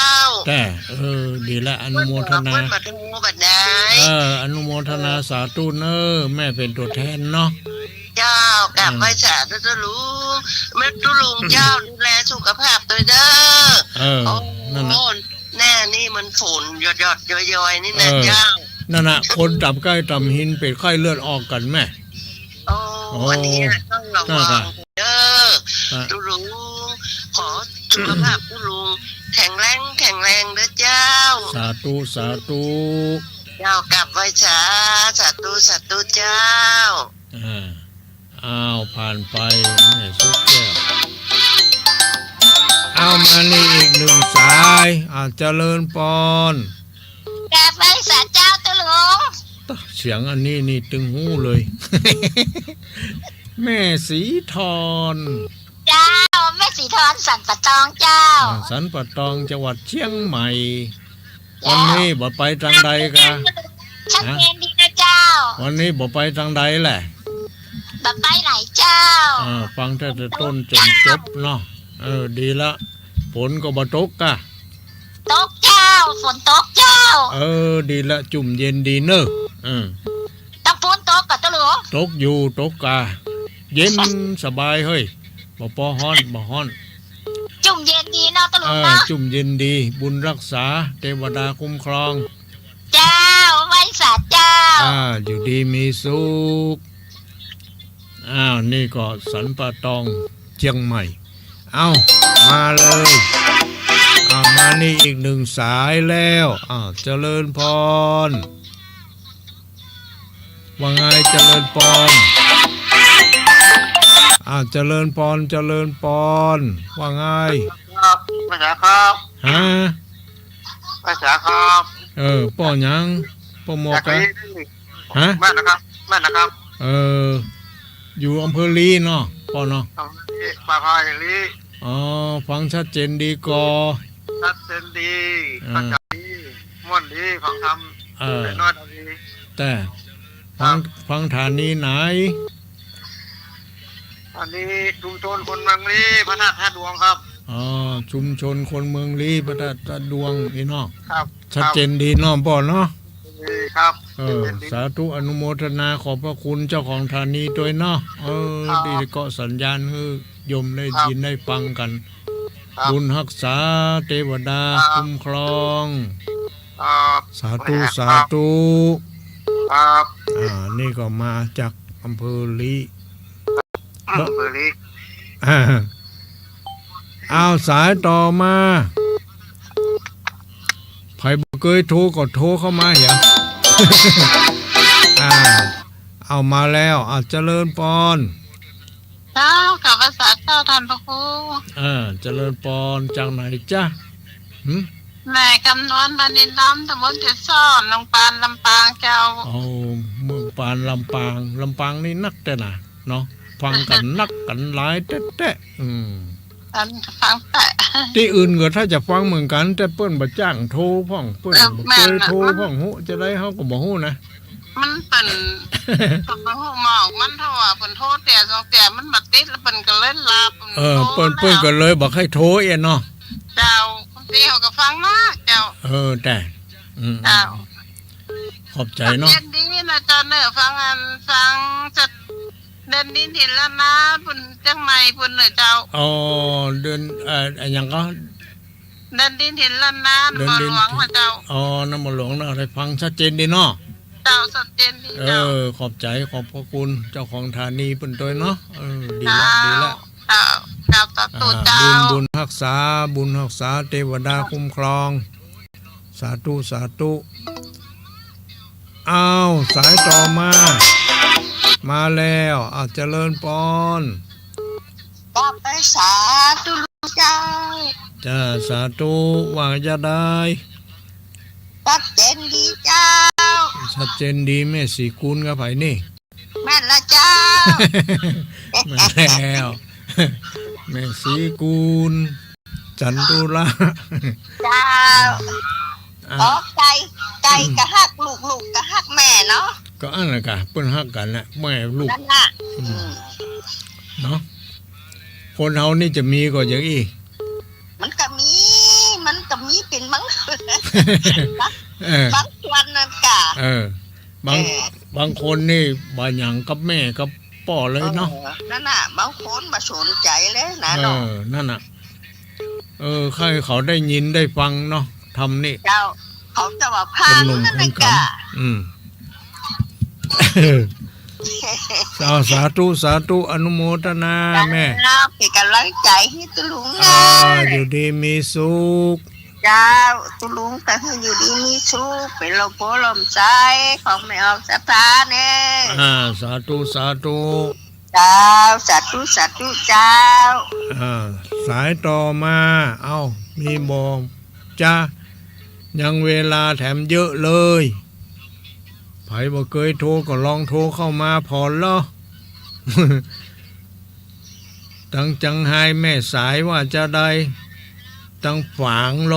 แต่ดีละอนุโมทนาบัดหูบัดได้อนุโมทนาสาธุเนอะแม่เป็นตัวแทนเนาะเจ้ากลับไปสาธุตุลุงแม่ตุลุงเจ้าดูแลสุขภาพด้วยเด้อนั่นน่ะแน่นี่มันฝนหยดย้อยๆนี่นะเจ้านั่นน่ะคนต่ำใกล้ต่ำหินเป็นไข้เลือดออกกันแม่อันนี้ต้องระวังเด้อตุลุงขอสุขภาพตุลุงแข็งแรงเด้อเจ้าสาธุสาธุเจ้ากลับไว้ช้าสาธุเจ้าผ่านไปแม่สุดแก้วมานี่อีก1สายเจริญปอนกลับไว้สาเจ้าตุลุงเสียงอันนี้นี่ตึงหูเลย แม่สีทอนเจ้าแม่สีทอนสันปะตองเจ้าสันปะตองจังหวัดเชียงใหม่วันนี้บ่ไปทางใดกะชัดเจนดีนะเจ้าวันนี้บ่ไปทางใดแหละบ่ไปไหนเจ้าฟังแต่ต้นจนจบเนาะดีละฝนก็บ่ตกกะตกเจ้าฝนตกเจ้าดีละจุ่มเย็นดีเนอะต้องฝนตกกับตุลุงตกอยู่ตกกะเย็นสบายเฮ้ยบ่ฮ้อนจุ่มเย็นดีเนาะตุลุงเนาะจุ่มเย็นดีบุญรักษาเทวดาคุ้มครองเจ้าไว้สาเจ้าอยู่ดีมีสุขนี่ก็สันปะตองเชียงใหม่มาเลยมานี่อีก1สายแล้วเจริญพรว่าไงเจริญพรเจริญพรว่าไง ภาษาครับ ฮะ ภาษาครับ ป้อหยังป้อหมอ จาก กะ นี้ ฮะ บ้านนะครับบ้านนะครับ อยู่อำเภอลีเนาะป้อเนาะ ตรงนี้ปลาพายลี อ๋อฟังชัดเจนดีกอ ชัดเจนดีเข้าใจดีม่วนดีฟังทำเป็นน้อยดี แต่ฟังฐานนี้ไหน อันนี้ชุมชนคนเมืองลีพระธาตุท่าดวงครับ อ๋อชุมชนคนเมืองลีพระธาตุดวงอีเนาะ ครับ ชัดเจนดีเนาะป้อเนาะ ดีครับ สาธุอนุโมทนาขอบพระคุณเจ้าของฐานีด้วยเนาะดีก็สัญญาณให้โยมได้ยินได้ฟังกัน ครับ บุญรักษาเทวดาคุ้มครอง ครับ สาธุสาธุ ครับ นี่ก็มาจากอำเภอลี เบอร์ลี เอาสายต่อมาใครบ่เคยโทรก็โทรเข้ามาอย่า เอามาแล้วเจริญปอน เจ้ากับภาษาเจ้าท่านพระครู เจริญปอนจากไหนจ้ะ แม่คำนวณบันดินดำตำบลเจ็ดซ่อนลงปานลำปางเจ้า เอาเมืองปานลำปางนี่นักแต่น่ะเนาะฟังกันนักกันหลายแต๊ะท่านฟังแต่ ที่อื่นก็ถ้าจะฟังเหมือนกันแต่เปิ้นบ่จ้างโทรพ่องเปิ้นบ่เคยโทรพ่องฮู้จะได้เฮาก็บ่ฮู้นะ มันเป็นเป็นหูหมอกมันเท่าว่าเป็นโทษแต่สองแต่มันมาติดแล้วเป็นก็เล่นลาบ เปิ้นก็เลยบอกให้โทรเองเนาะ เจ้าคนที่เขาก็ฟังนะเจ้า แต่เจ้า ขอบใจเนาะ เย็นดีนะเจ้าเนอฟังจะเดินดินเห็นแล้วนะปุ่นจังไหนปุ่นเลยเจ้า เดินอย่างก็ เดินดินเห็นแล้วนะบ่หลวงว่าเจ้า น้ำมันหลวงเนาะได้ฟังชัดเจนดีเนาะ เจ้าสดเจนดีเจ้า ขอบใจขอบพระคุณเจ้าของฐานีเปิ้นตัวเนาะดีละ เจ้าเจ้าตัดตูเจ้า บุญรักษาเทวดาคุ้มครองสาธุอ้าวสายต่อมาแล้วเจริญปอน ก็ไปสาธุเจ้า จ้าสาธุว่าจะได้ ชัดเจนดีเจ้า ชัดเจนดีแม่สีกุลกับไผนี่ แม่นละเจ้า มาแล้ว แม่สีกุลจันตุลา เจ้าไก่กะฮักลูกกะฮักแม่เนาะ ก็อันนั้นกะเปิ้นฮักกันแหละแม่ลูก นั่นน่ะ เนาะคนเฮานี่จะมีก็อย่างอี มันก็มีเป็นบางวันนั่นกะ บางคนนี่บางอย่างกับแม่กับพ่อเลยเนาะ นั่นน่ะบางคนมาสนใจเลยนะเนาะ นั่นน่ะใครเขาได้ยินได้ฟังเนาะทำนี่ เจ้าเขาจะว่าพานนั่นน่ะกะ สาธุอนุโมทนาแม่ เป็นกำลังใจให้ตุลุงนะ อยู่ดีมีสุข เจ้าตุลุงแต่ให้อยู่ดีมีสุขเป็นลมโพลมใจของแม่ออกสถานเนี่ย สาธุ เจ้าสาธุเจ้า สายต่อมามีบอกจ้ายังเวลาแถมเยอะเลยไผบ่เคยโทรก็ลองโทรเข้ามาพอเหรอ ตั้งจังไห้แม่สายว่าจะได้ตั้งฝางโล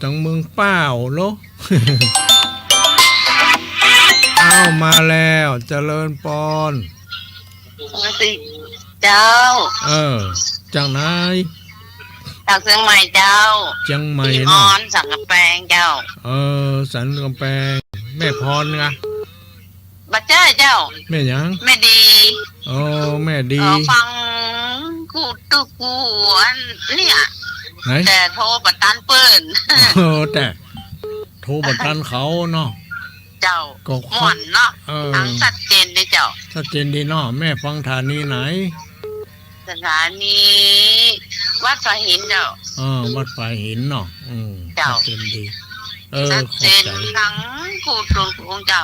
ตั้งเมืองเป้าโล มาแล้วเจริญปอน เจ้า จังไหน จากเชียงใหม่เจ้า เชียงใหม่ มอ เนาะ นสังกะแปงเจ้า สันกำแพงแม่พรไง บัจเจ้าเจ้า แม่หยัง แม่ดี แม่ดี ฟังกูตุกูอันเนี่ย ไหน แต่โทรปัดตันเปิ้น แต่โทรบัตรทันเขาเนาะ เจ้า ก็ ม่วนเนาะ ทั้งชัดเจนเลยเจ้า ชัดเจนดีเนาะแม่ฟังฐานีไหน สถานีวัดสายหินเจ้า วัดป่าหินเนาะชั เจ้า ดเจนดี ชัด ขอ เจ บ น ใจ ทั้งกูตรงของเจ้า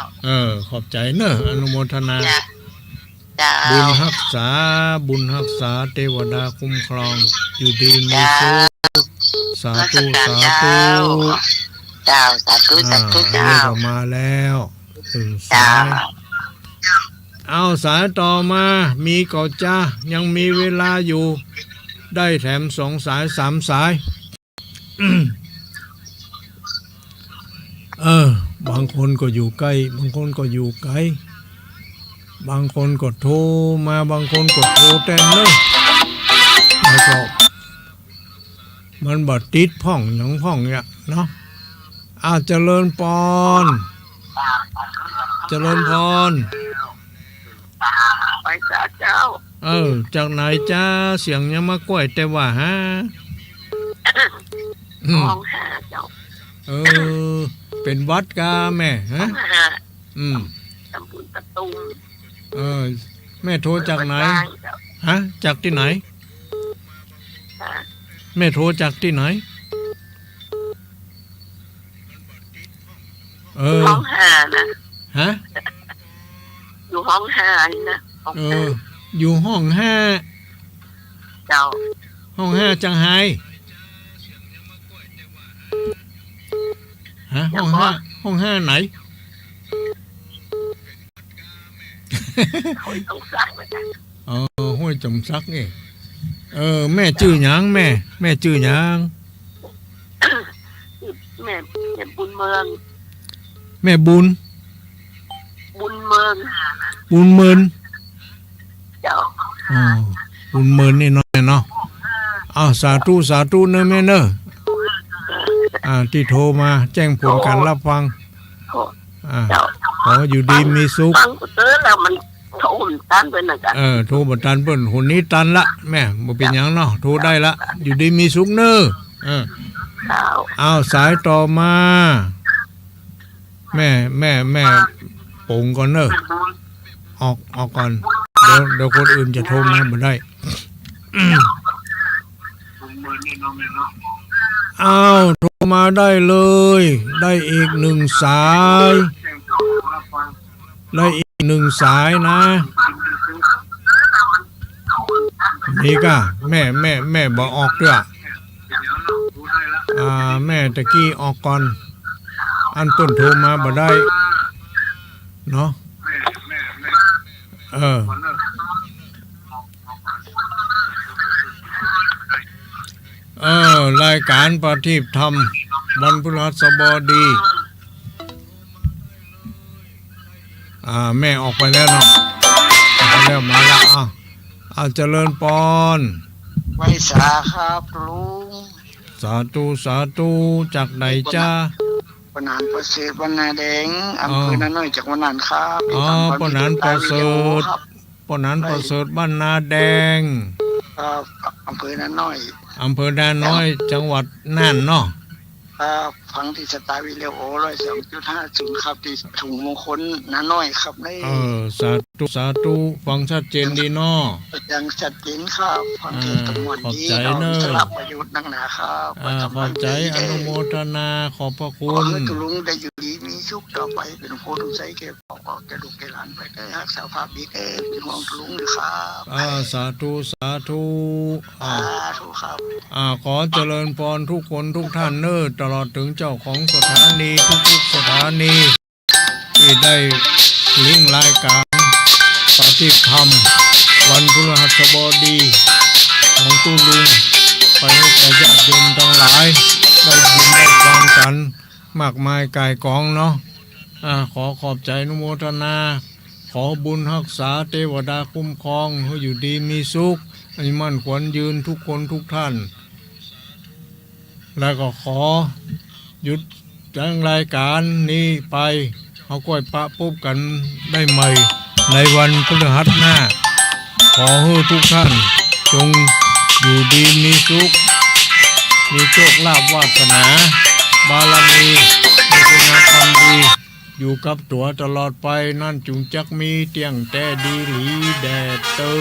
ขอบใจเนอะอนุโมทนา จ้ะ เจ้า บุญรักษาเทวดาคุ้มครองอยู่ดีมีสุขสาธุสาธุ เจ้าสาธุสาธุ เรี เจ้าย กออกมาแล้วตื่นสา เจ้าย เอาสายต่อมามีก่อจ้ายังมีเวลาอยู่ได้แถม2 สาย 3 สาย บางคนก็อยู่ใกล้บางคนก็อยู่ไกลบางคนก็โทรมาบางคนก็โทรแต่เนิ่นแล้วก็มันบัดติดพ่องหยังพ่องเนี่ยเนาะเจริญพรไปจ้าเจ้า จากไหนจ้าเสียงยังมากล้วยแต่ว่าฮะ ห้องหาเจ้า เป็นวัดกาแม่ฮะ ห้องหา ตำบลตะตุม แม่โทรจากไหนฮะจากที่ไหน ฮะ แม่โทรจากที่ไหนห้องหานะ ฮะ อยู่ห้องหานี่นะห้องหา อยู่ห้อง5เจ้า ห้อง5จังไห้ฮะห้อง5ไหน เขาต้องสร้างมาจ้ะ ห้วยจมซักนี่แม่ชื่อหยังแม่ชื่อหยัง แม่บุญเมือง แม่บุญ บุญเมือง เจ้า บุญเมินนี่น้อยเนาะสาธุเนอะแม่เนอะที่โทรมาแจ้งผลการรับฟังเจ้า ขออยู่ดีมีสุข ฟังกูเจอแล้วมันโทรมตันเป็นอะไรกัน โทรบ่ตันเพิ่นหุ่นนี้ตันละแม่บ่เป็นหยังเนาะโทรได้ละอยู่ดีมีสุขเนอะเจ้า สายต่อมาแม่ปงก่อนเนอะออกก่อนเดี๋ยวคนอื่นจะโทรมาบ่ได้โทรมาได้เลยได้อีก1 สายได้อีก1 สายนะนี่ก็แม่บอกออกด้วยแม่ตะกี้ออกก่อนอันต้นโทรมาบ่ได้เนาะรายการประทีปธรรมวันพฤหัสบดีแม่ออกไปแล้วเนาะมาแล้วเจริญพร ไว้สาครับลุง สาธุจากไหนจ้าปนานประเสริฐวันนาแดงอำเภอนาน้อยจากวันนานครับปนานประเสริฐบ้านนาแดงครับอำเภอนาน้อยจังหวัดน่านเนาะฟังที่สไตล์วิเลโอ102.50ครับที่ถุงมงคลนาน้อยครับในสาธุฟังชัดเจนดีเนาะยังชัดเจนครับฟังที่ตะมวนดีสลับประยุทธ์นักหนาครับขอบใจอนุโมทนาขอบพระคุณ ตุลุงได้อยู่ดีมีสุขต่อไปเป็นโพธิ์ใสแก่พ่อแก่ลูกแก่หลานไปได้รักษาภาพดีเป็นห่วงตุลุงด้วยครับสาธุครับขอเจริญพรทุกคนทุกท่านเน้อตลอดถึงเจ้าของสถานีทุกสถานีที่ได้ลิงก์รายการปฏิธรรมวันพฤหัสบดีของตุลุงไปให้แก่ญาติโยมทั้งหลายได้ยินได้ฟังกันมากมายกายกองเนาะขอขอบใจอนุโมทนาขอบุญรักษาเทวดาคุ้มครองให้อยู่ดีมีสุขให้มั่นขวัญยืนทุกคนทุกท่านแล้วก็ขอหยุดจังรายการนี้ไปเอาก้อยปะปุ๊บกันได้ใหม่ในวันพฤหัสหน้าขอให้ทุกท่านจงอยู่ดีมีสุขมีโชคลาภวาสนาบารมีมีคุณความดีอยู่กับตัวตลอดไปนั่นจุงจักมีเตียงแต่ดีหลีแดดเตอ